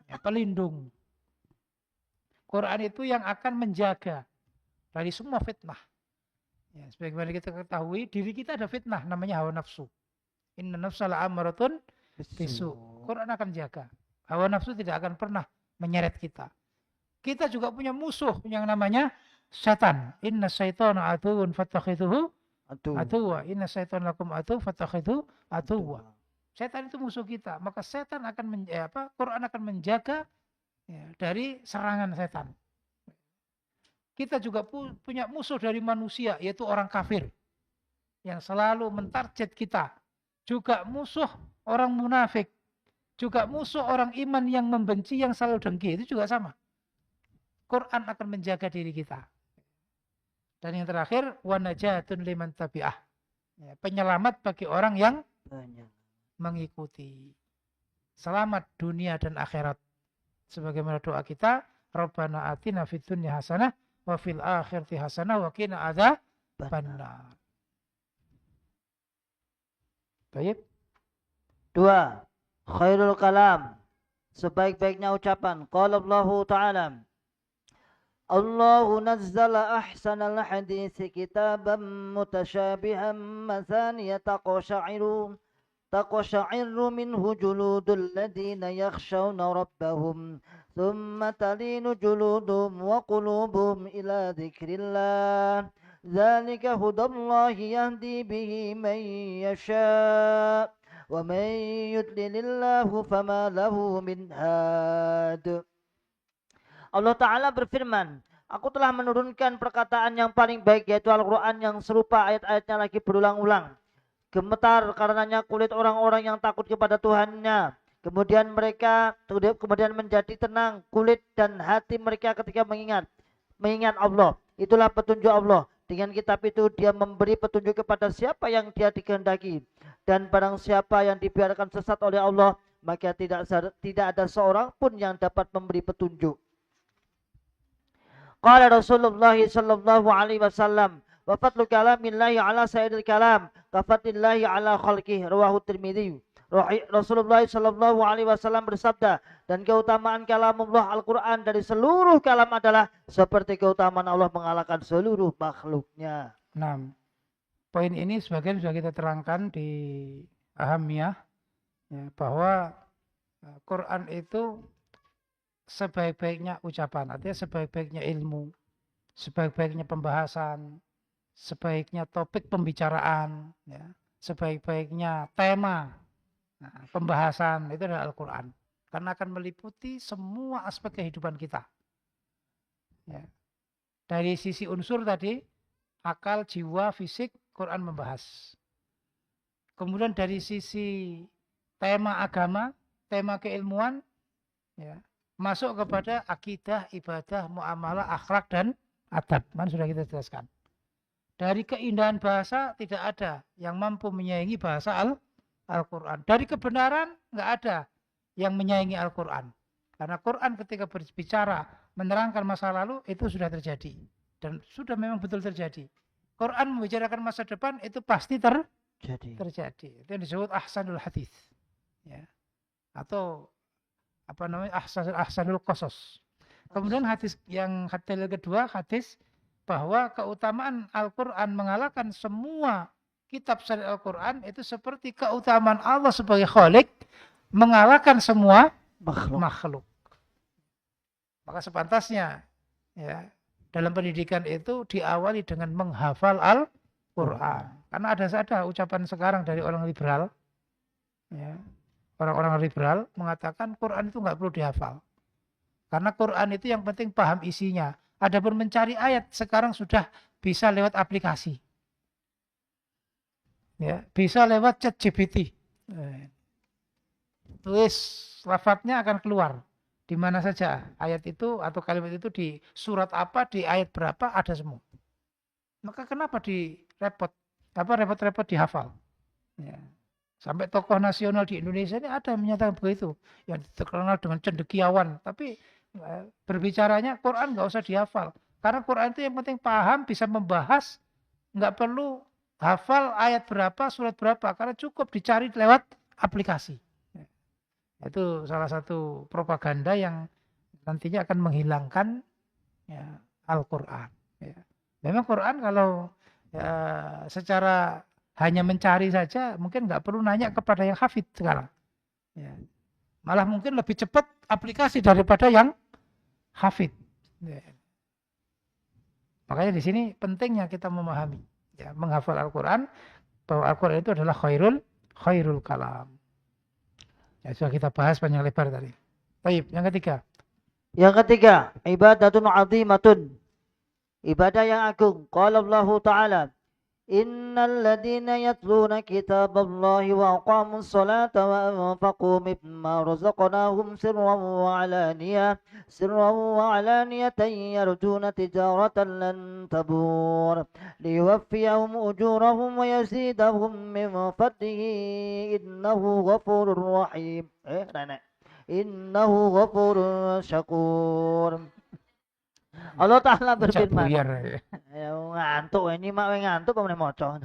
Ya, pelindung. Quran itu yang akan menjaga dari semua fitnah. Ya, sebagaimana kita ketahui, diri kita ada fitnah, namanya hawa nafsu. Inna nafsa la'amaratun bisu. Quran akan jaga. Hawa nafsu tidak akan pernah menyeret kita. Kita juga punya musuh yang namanya setan. Inna syaitana aduwwun fattakhidhuhu aduwwa. Inna syaitana lakum aduwwun fattakhidhuhu aduwwa. Setan itu musuh kita. Maka setan akan Quran akan menjaga ya, dari serangan setan. Kita juga punya musuh dari manusia, yaitu orang kafir. Yang selalu mentarget kita. Juga musuh orang munafik. Juga musuh orang iman yang membenci, yang selalu dengki. Itu juga sama. Quran akan menjaga diri kita. Dan yang terakhir, wa najatun liman tabi'ah. Ya, penyelamat bagi orang yang mengikuti. Selamat dunia dan akhirat. Sebagaimana doa kita, Rabbana atina fid dunya hasanah wa fil akhirati hasanah wa qina adzabannar. Baik. 2. Khairul kalam. Sebaik-baiknya ucapan. Qala Allah Ta'ala. Allahu nazzala ahsanal haditsi kitaban mutasyabihan mathaniya تقشعر منه جلود الذين يخشون ربهم ثم تلين جلودهم وقلوبهم إلى ذكر الله ذلك هدى الله يهدي به من يشاء ومن يضلل الله فما له من هاد. Allah Ta'ala berfirman, Aku telah menurunkan perkataan yang paling baik, yaitu Al-Quran yang serupa ayat-ayatnya lagi berulang-ulang. Gemetar karenanya kulit orang-orang yang takut kepada Tuhannya. Kemudian menjadi tenang kulit dan hati mereka ketika mengingat Allah. Itulah petunjuk Allah. Dengan kitab itu dia memberi petunjuk kepada siapa yang dia dikehendaki. Dan barang siapa yang dibiarkan sesat oleh Allah, maka tidak ada seorang pun yang dapat memberi petunjuk. Qala Rasulullah sallallahu alaihi wasallam, wa fadlu kalamillahi ala sayyidil kalam, ka fadlillahi ala khalqihi, rawahu Tirmidzi. Rasulullah sallallahu alaihi wasallam bersabda, dan keutamaan kalamullah Al-Qur'an dari seluruh kalam adalah seperti keutamaan Allah mengalahkan seluruh makhluknya. Nah, poin ini sebagian sudah kita terangkan di Ahamiyah, ya, bahwa Quran itu sebaik-baiknya ucapan, artinya sebaik-baiknya ilmu, sebaik-baiknya pembahasan, sebaiknya topik pembicaraan, ya, sebaik-baiknya tema pembahasan itu adalah Al-Quran. Karena akan meliputi semua aspek kehidupan kita. Ya. Dari sisi unsur tadi, akal, jiwa, fisik, Quran membahas. Kemudian dari sisi tema agama, tema keilmuan, ya, masuk kepada akidah, ibadah, muamalah, akhlak, dan adab. Kan sudah kita jelaskan. Dari keindahan bahasa tidak ada yang mampu menyaingi bahasa Al-Quran. Dari kebenaran nggak ada yang menyaingi Al-Quran. Karena Quran ketika berbicara menerangkan masa lalu itu sudah terjadi. Dan sudah memang betul terjadi. Quran membicarakan masa depan itu pasti terjadi. Itu yang disebut ahsanul hadis. Ya. Atau apa namanya ahsanul qasas. Kemudian hadis yang kedua, hadis bahwa keutamaan Al-Quran mengalahkan semua kitab syariat Al-Quran itu seperti keutamaan Allah sebagai Khalik mengalahkan semua makhluk. Maka sepantasnya, ya, dalam pendidikan itu diawali dengan menghafal Al-Quran. Karena ada ucapan sekarang dari orang liberal, ya, orang-orang liberal mengatakan Quran itu nggak perlu dihafal. Karena Quran itu yang penting paham isinya. Adapun mencari ayat sekarang sudah bisa lewat aplikasi. Ya, bisa lewat ChatGPT. Tulis lafadznya akan keluar di mana saja ayat itu atau kalimat itu di surat apa, di ayat berapa ada semua. Maka kenapa repot-repot dihafal? Ya. Sampai tokoh nasional di Indonesia ini ada yang menyatakan begitu, yang terkenal dengan cendekiawan, tapi berbicaranya Quran nggak usah dihafal. Karena Quran itu yang penting paham, bisa membahas, nggak perlu hafal ayat berapa, surat berapa, karena cukup dicari lewat aplikasi. Itu salah satu propaganda yang nantinya akan menghilangkan, ya, Al-Quran. Ya. Memang Quran kalau secara hanya mencari saja, mungkin nggak perlu nanya kepada yang hafid sekarang. Ya. Malah mungkin lebih cepat aplikasi daripada yang hafid. Ya. Makanya di sini pentingnya kita memahami, ya, menghafal Al-Quran, bahwa Al-Quran itu adalah khairul kalam. Ya, sudah kita bahas panjang lebar tadi. Baik, yang ketiga. Yang ketiga, ibadatun azimatun. Ibadah yang agung. Qala Allah Ta'ala, Innal ladhina yatluna kitaballahi wa aqamus salata wa anfaqu mimma razaqnahum sirran wa alaniyatan yarjuna tijaratan lan tabur liyuwaffiyahum ujurahum wa yazidahum min fadlihi innahu ghafurur rahim. Innahu ghafurur syakur. Allah Ta'ala berfirman. Ya, ngantuk ini mak ngantuk apa moco.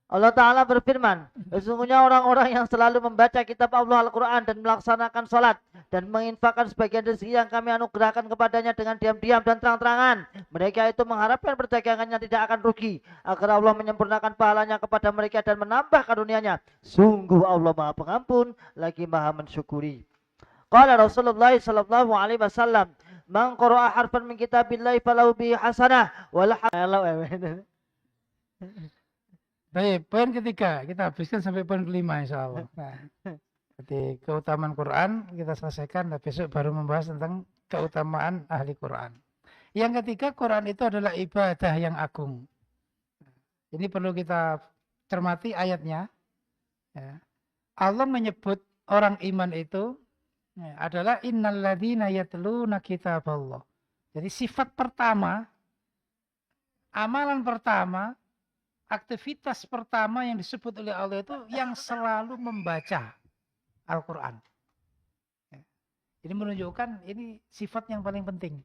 Allah Ta'ala berfirman, sesungguhnya orang-orang yang selalu membaca kitab Allah Al-Quran dan melaksanakan sholat dan menginfakkan sebagian rezeki yang kami anugerahkan kepadanya dengan diam-diam dan terang-terangan, mereka itu mengharapkan perdagangannya tidak akan rugi agar Allah menyempurnakan pahalanya kepada mereka dan menambah karunia-Nya. Sungguh Allah Maha Pengampun lagi Maha mensyukuri. Qala Rasulullah sallallahu alaihi wasallam, man qara'a harfan min kitabillahi falahu bi hasanah wal Baik, poin ketiga kita habiskan sampai poin kelima insyaallah. Nah, jadi keutamaan Quran kita selesaikan, dan besok baru membahas tentang keutamaan ahli Quran. Yang ketiga, Quran itu adalah ibadah yang agung. Ini perlu kita cermati ayatnya. Ya. Allah menyebut orang iman itu adalah innalladzina yatluna kitaballah. Jadi sifat pertama Amalan pertama, aktivitas pertama yang disebut oleh Allah itu yang selalu membaca Al-Quran. Ini menunjukkan ini sifat yang paling penting.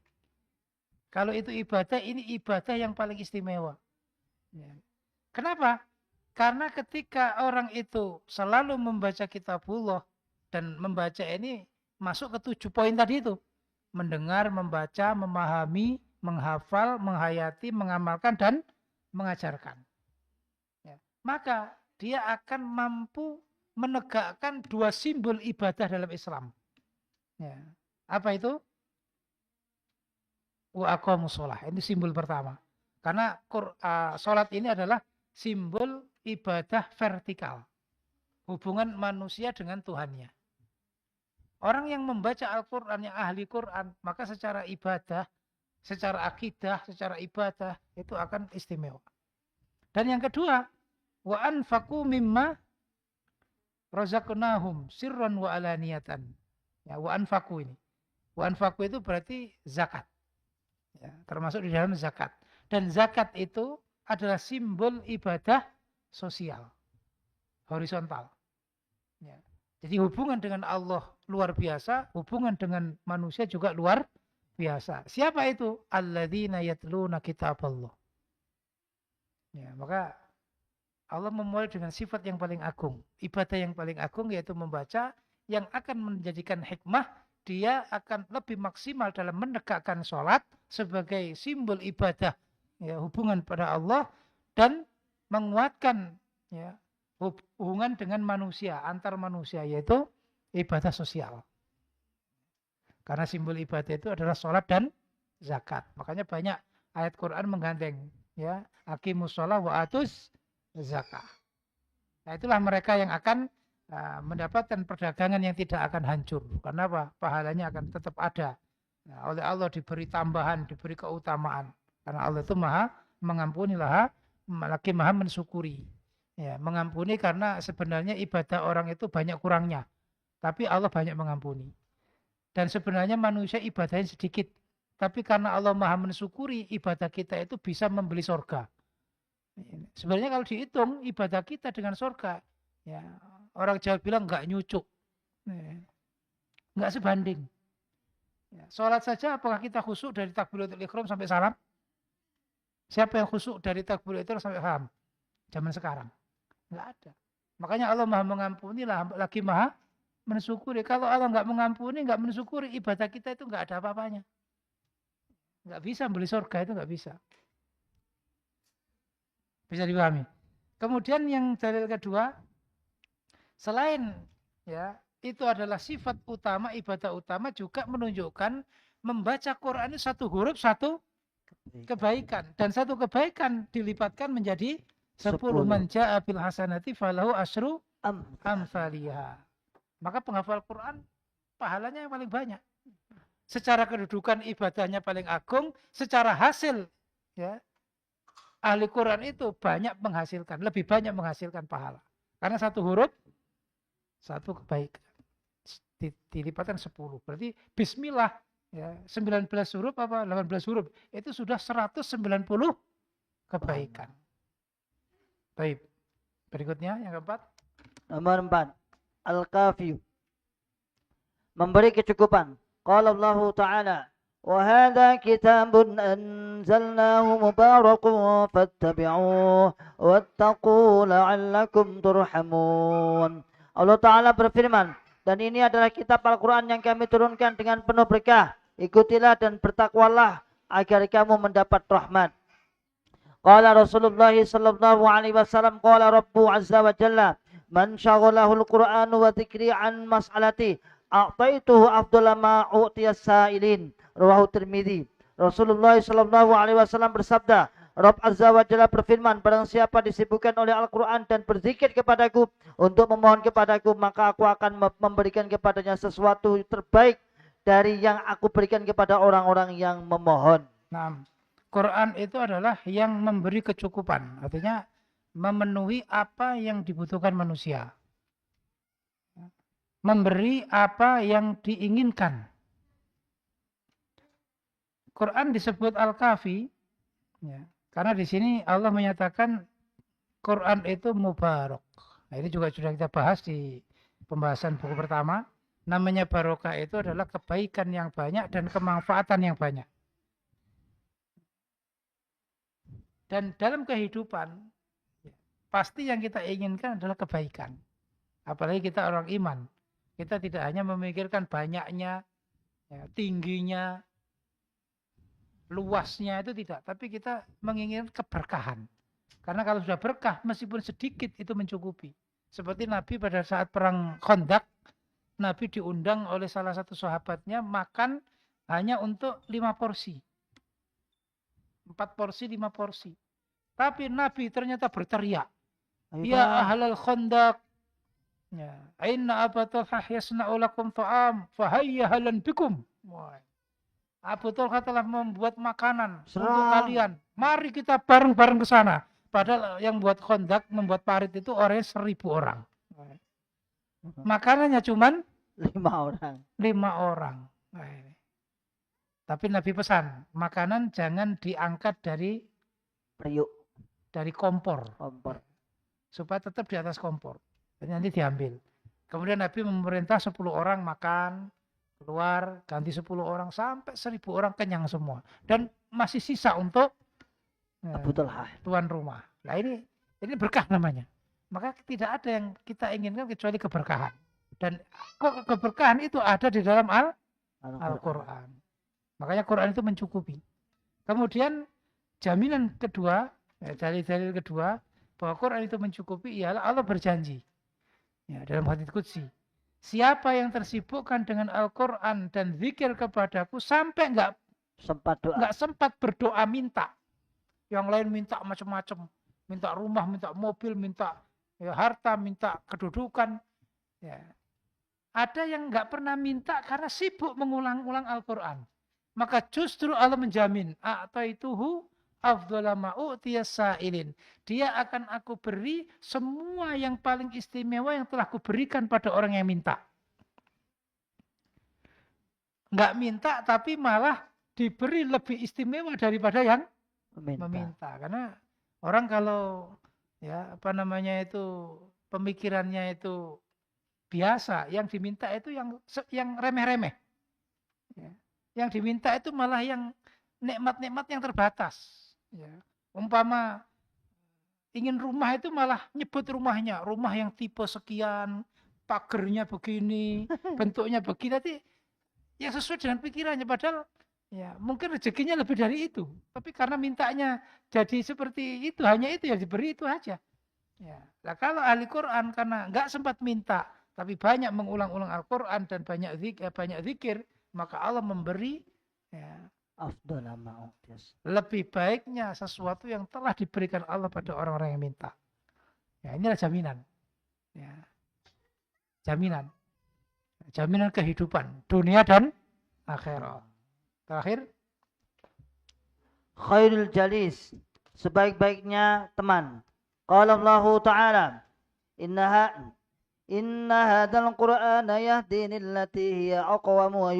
Kalau itu ibadah, ini ibadah yang paling istimewa. Kenapa? Karena ketika orang itu selalu membaca kitabullah dan membaca ini masuk ke 7 poin tadi itu. Mendengar, membaca, memahami, menghafal, menghayati, mengamalkan, dan mengajarkan. Maka dia akan mampu menegakkan 2 simbol ibadah dalam Islam. Apa itu? Wa aqamus shalah. Ini simbol pertama. Karena sholat ini adalah simbol ibadah vertikal. Hubungan manusia dengan Tuhannya. Orang yang membaca Al-Quran, yang ahli Quran, maka secara ibadah, secara akidah, secara ibadah, itu akan istimewa. Dan yang kedua, wa anfaqu mimma razaqnahum sirran wa alaniyatan. Ya, wa anfaqu ini. Wa anfaqu itu berarti zakat. Ya, termasuk di dalam zakat. Dan zakat itu adalah simbol ibadah sosial, horizontal. Ya. Jadi hubungan dengan Allah luar biasa, hubungan dengan manusia juga luar biasa. Siapa itu? Alladzina yatluna kitaballah. Ya, maka Allah memulai dengan sifat yang paling agung. Ibadah yang paling agung yaitu membaca, yang akan menjadikan hikmah, dia akan lebih maksimal dalam menegakkan sholat sebagai simbol ibadah, ya, hubungan pada Allah, dan menguatkan, ya, hubungan dengan manusia, antar manusia, yaitu ibadah sosial. Karena simbol ibadah itu adalah sholat dan zakat. Makanya banyak ayat Quran menggandeng, ya, aqimus sholat wa atuz zakat. Nah, itulah mereka yang akan mendapatkan perdagangan yang tidak akan hancur. Karena apa? Pahalanya akan tetap ada. Nah, oleh Allah diberi tambahan, diberi keutamaan. Karena Allah itu maha mengampuni, lagi maha mensyukuri. Ya, mengampuni karena sebenarnya ibadah orang itu banyak kurangnya. Tapi Allah banyak mengampuni. Dan sebenarnya manusia ibadahnya sedikit. Tapi karena Allah maha mensyukuri, ibadah kita itu bisa membeli surga. Sebenarnya kalau dihitung ibadah kita dengan surga, ya, orang Jawa bilang nggak nyucuk, nggak sebanding. Ya, sholat saja apakah kita khusyuk dari takbiratul ihram sampai salam? Siapa yang khusyuk dari takbiratul ihram sampai salam? Zaman sekarang nggak ada. Makanya Allah maha mengampuni, lagi maha mensyukuri. Kalau Allah nggak mengampuni, nggak mensyukuri, ibadah kita itu nggak ada apa-apanya. Nggak bisa beli surga, itu nggak bisa. Bisa dipahami. Kemudian yang dalil kedua, selain, ya, itu adalah sifat utama, ibadah utama, juga menunjukkan membaca Quran itu satu huruf, satu kebaikan. Dan satu kebaikan dilipatkan menjadi 10. Man ja'a bil hasanati falahu asyru amsalihha. Maka penghafal Quran pahalanya yang paling banyak. Secara kedudukan ibadahnya paling agung, secara hasil, ya, ahli Quran itu banyak menghasilkan, lebih banyak menghasilkan pahala. Karena satu huruf, satu kebaikan. Dilipatkan 10. Berarti bismillah, ya, 19 huruf apa 18 huruf, itu sudah 190 kebaikan. Baik. Berikutnya yang keempat. Nomor 4. Al-Kafi. Memberi kecukupan. Qala Allah Ta'ala, وهذا كتاب أنزلناه مبارك فاتبعوه واتقوا لعلكم ترحمون. Allah Ta'ala berfirman, dan ini adalah kitab Al-Quran yang kami turunkan dengan penuh berkah. Ikutilah dan bertakwalah agar kamu mendapat rahmat. Qala Rasulullah sallallahu alaihi wasallam, qala Rabbu azza wa jalla, man syaghalahu al-Qur'anu wa dzikri an mas'alati a'taituhu afdala ma u'tiyas sa'ilin. Rawahu Tirmidzi. Rasulullah sallallahu alaihi wasallam bersabda, Rabb azza wa jalla berfirman, barang siapa disibukkan oleh Al-Qur'an dan berzikir kepadaku untuk memohon kepadaku, maka aku akan memberikan kepadanya sesuatu terbaik dari yang aku berikan kepada orang-orang yang memohon. Nah, Quran itu adalah yang memberi kecukupan, artinya memenuhi apa yang dibutuhkan manusia. Memberi apa yang diinginkan. Quran disebut Al-Kafi, ya, Karena di sini Allah menyatakan Quran itu mubarak. Nah, ini juga sudah kita bahas di pembahasan buku pertama. Namanya barokah itu adalah kebaikan yang banyak dan kemanfaatan yang banyak. Dan dalam kehidupan, pasti yang kita inginkan adalah kebaikan. Apalagi kita orang iman. Kita tidak hanya memikirkan banyaknya, ya, tingginya, luasnya itu tidak. Tapi kita menginginkan keberkahan. Karena kalau sudah berkah, meskipun sedikit itu mencukupi. Seperti Nabi pada saat perang Khandaq, Nabi diundang oleh salah satu sahabatnya makan hanya untuk 5 porsi. 4 porsi, 5 porsi. Tapi Nabi ternyata berteriak. Ya ahlal Khandaq. Ya, aina Abu Talhah yasna'u lakum ta'am fahayya halan bikum. Abu Talhah telah membuat makanan untuk kalian. Mari kita bareng-bareng ke sana. Padahal yang buat Khandaq, membuat parit itu orangnya 1000 orang. Makanannya cuman 5 orang. 5 orang. Tapi Nabi pesan, makanan jangan diangkat dari periuk, dari kompor. Supaya tetap di atas kompor. Dan nanti diambil. Kemudian Nabi memerintah 10 orang makan, keluar, ganti 10 orang, sampai 1000 orang kenyang semua. Dan masih sisa untuk Abu Talhah, tuan rumah. Nah ini berkah namanya. Maka tidak ada yang kita inginkan kecuali keberkahan. Dan keberkahan itu ada di dalam Al-Quran. Makanya Quran itu mencukupi. Kemudian jaminan kedua, dalil-dalil kedua, bahwa Quran itu mencukupi ialah Allah berjanji. Ya, dalam hadits qudsi. Siapa yang tersibukkan dengan Al-Quran dan zikir kepadaku sampai enggak sempat berdoa minta. Yang lain minta macam-macam. Minta rumah, minta mobil, minta harta, minta kedudukan. Ya. Ada yang enggak pernah minta karena sibuk mengulang-ulang Al-Quran. Maka justru Allah menjamin. A'taituhu afdhala ma'u'tiyas sa'ilin. Dia akan aku beri semua yang paling istimewa yang telah kuberikan pada orang yang minta. Enggak minta tapi malah diberi lebih istimewa daripada yang meminta. Karena orang kalau pemikirannya itu biasa, yang diminta itu yang remeh-remeh. Ya. Yang diminta itu malah yang nikmat-nikmat yang terbatas. Ya. Umpama ingin rumah itu malah nyebut rumahnya, rumah yang tipe sekian, pagernya begini, bentuknya begini, nanti yang sesuai dengan pikirannya. Padahal ya mungkin rezekinya lebih dari itu, tapi karena mintanya jadi seperti itu, hanya itu yang diberi itu aja. Ya. Nah, kalau ahli Quran karena nggak sempat minta, tapi banyak mengulang-ulang Al-Quran dan banyak zikir, maka Allah memberi lebih baiknya sesuatu yang telah diberikan Allah pada orang-orang yang minta. Ya, inilah jaminan. Ya. Jaminan kehidupan dunia dan akhirat. Terakhir, khairul jalis, sebaik-baiknya teman. Qala Allah Ta'ala, inna hadzal Qur'ana yahdi lillati hiya aqwam wa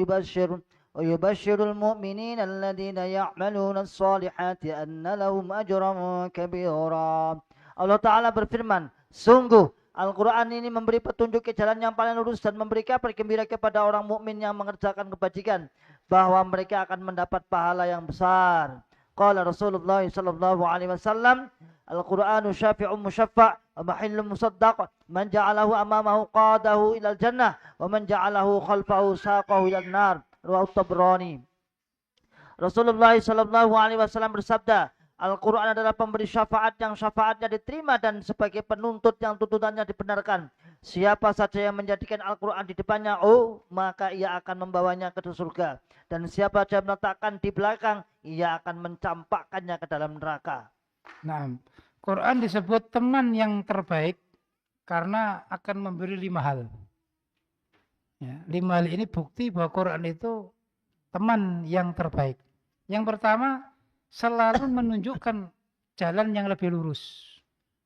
yubashshirul mu'minina alladhina ya'maluna as-salihati anna lahum ajran kabira. Allah Ta'ala berfirman, sungguh Al-Quran ini memberi petunjuk ke jalan yang paling lurus dan memberi kabar gembira kepada orang mukmin yang mengerjakan kebajikan, bahwa mereka akan mendapat pahala yang besar. Qala Rasulullah sallallahu alaihi wasallam, Al-Qur'anu syafi'un musyaffa' wa mahillun musaddaq, man ja'alahu amamahu qadahu ilal jannah wa man ja'alahu khalfahu saqahu ilal nar. Rawahu Tabrani. Rasulullah sallallahu alaihi wasallam bersabda, Al-Quran adalah pemberi syafaat yang syafaatnya diterima dan sebagai penuntut yang tuntutannya dibenarkan. Siapa saja yang menjadikan Al-Quran di depannya, maka ia akan membawanya ke surga. Dan siapa saja meletakkan di belakang, ia akan mencampakkannya ke dalam neraka. Nah, Quran disebut teman yang terbaik karena akan memberi 5 hal. Ya, 5 hal ini bukti bahwa Quran itu teman yang terbaik. Yang pertama, selalu menunjukkan jalan yang lebih lurus.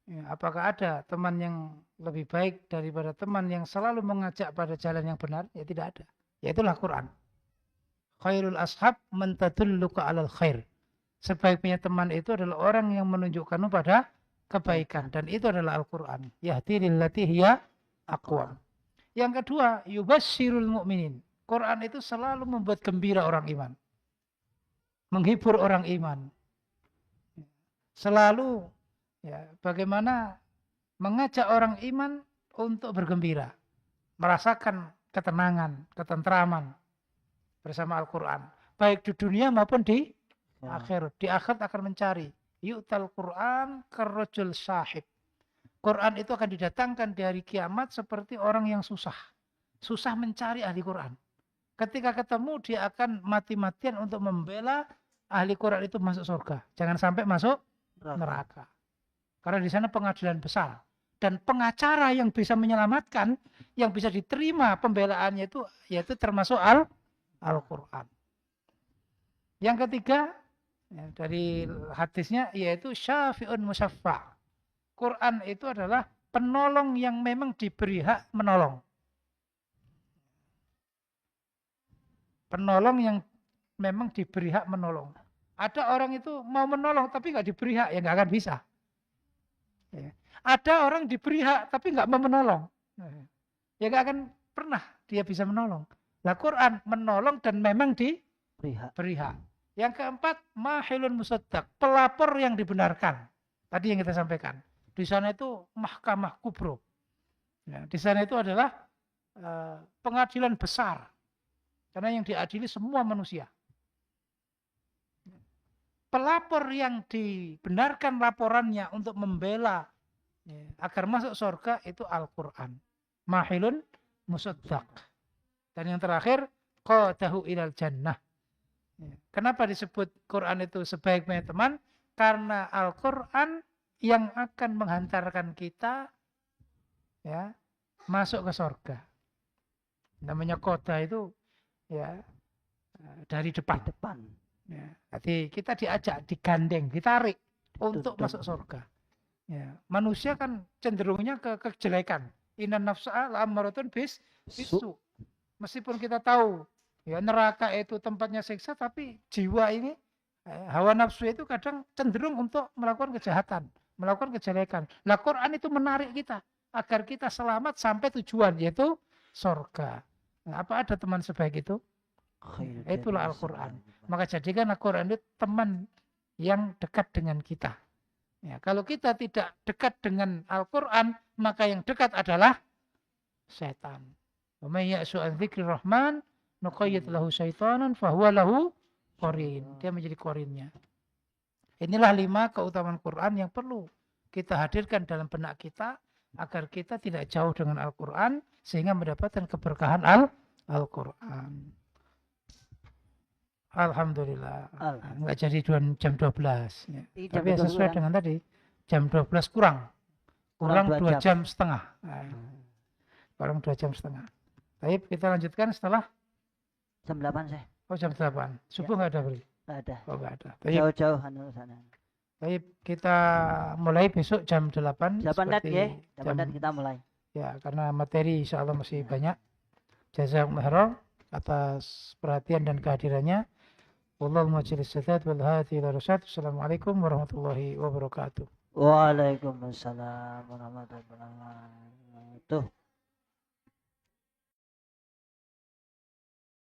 Ya, apakah ada teman yang lebih baik daripada teman yang selalu mengajak pada jalan yang benar? Ya tidak ada. Yaitulah Quran. Khairul ashab man tadulluka alal khair. Sebaik-baiknya teman itu adalah orang yang menunjukkanmu pada kebaikan. Dan itu adalah Al-Quran. Yahdi lillati hiya aqwam. Yang kedua, yubasyirul mu'minin. Quran itu selalu membuat gembira orang iman. Menghibur orang iman. Selalu ya, bagaimana mengajak orang iman untuk bergembira. Merasakan ketenangan, ketentraman bersama Al-Quran. Baik di dunia maupun di akhirat. Di akhirat akan mencari. Yu'tal Quran karrojul syahid. Quran itu akan didatangkan di hari kiamat seperti orang yang susah. Susah mencari ahli Quran. Ketika ketemu dia akan mati-matian untuk membela ahli Quran itu masuk surga. Jangan sampai masuk neraka. Karena di sana pengadilan besar. Dan pengacara yang bisa menyelamatkan, yang bisa diterima pembelaannya itu, yaitu termasuk Al-Quran. Yang ketiga, ya, dari hadisnya, yaitu syafi'un musaffa'. Quran itu adalah penolong yang memang diberi hak menolong. Penolong yang memang diberi hak menolong. Ada orang itu mau menolong tapi nggak diberi hak, ya nggak akan bisa. Ya. Ada orang diberi hak tapi nggak mau menolong, ya nggak akan pernah dia bisa menolong. Nah, Quran menolong dan memang diberi hak. Yang keempat, mahilun musaddaq, pelapor yang dibenarkan. Tadi yang kita sampaikan. Di sana itu mahkamah kubro. Ya, di sana itu adalah pengadilan besar. Karena yang diadili semua manusia. Pelapor yang dibenarkan laporannya untuk membela ya, agar masuk surga itu Al-Quran. Mahilun musaddaq. Dan yang terakhir, qadahu ilal jannah. Ya. Kenapa disebut Quran itu sebaik-baiknya teman? Karena Al-Quran yang akan menghantarkan kita ya masuk ke surga. Namanya qada itu ya dari depan. Ya, jadi kita diajak, digandeng, ditarik untuk masuk surga. Ya, manusia kan cenderungnya ke kejelekan. Innan nafsa la'ammaratun bisu. Meskipun kita tahu ya neraka itu tempatnya siksa, tapi jiwa ini hawa nafsu itu kadang cenderung untuk melakukan kejahatan, melakukan kejelekan. Nah, Quran itu menarik kita agar kita selamat sampai tujuan, yaitu surga. Nah, apa ada teman sebaik itu? Itulah Al-Quran. Maka jadikan Al-Quran itu teman yang dekat dengan kita. Ya, kalau kita tidak dekat dengan Al-Quran, maka yang dekat adalah setan. Wa may ya'su an dzikrir rahman nuqayyid lahu syaitanan fahuwa lahu qarin. Dia menjadi qarinnya. Inilah 5 keutamaan Quran yang perlu kita hadirkan dalam benak kita agar kita tidak jauh dengan Al-Quran sehingga mendapatkan keberkahan Al-Quran. Alhamdulillah. Enggak jadi jam 12 ya. Tapi sesuai dengan tadi jam 12 kurang 2 jam setengah. Kurang 2 jam setengah. Baik, kita lanjutkan setelah jam 8 saya. Oh, jam 8. Subuh enggak ada, Bri? Enggak ada. Oh, enggak ada. Jauh-jauh sana. Baik, kita mulai besok jam 8. 8 ya. Jam kita mulai. Ya, karena materi insyaallah masih banyak. Jazakumullah khairan atas perhatian dan kehadirannya. Wallahul majlis sadat wal hadi ila rasyad. Assalamualaikum warahmatullahi wabarakatuh. Waalaikumsalam warahmatullahi wabarakatuh.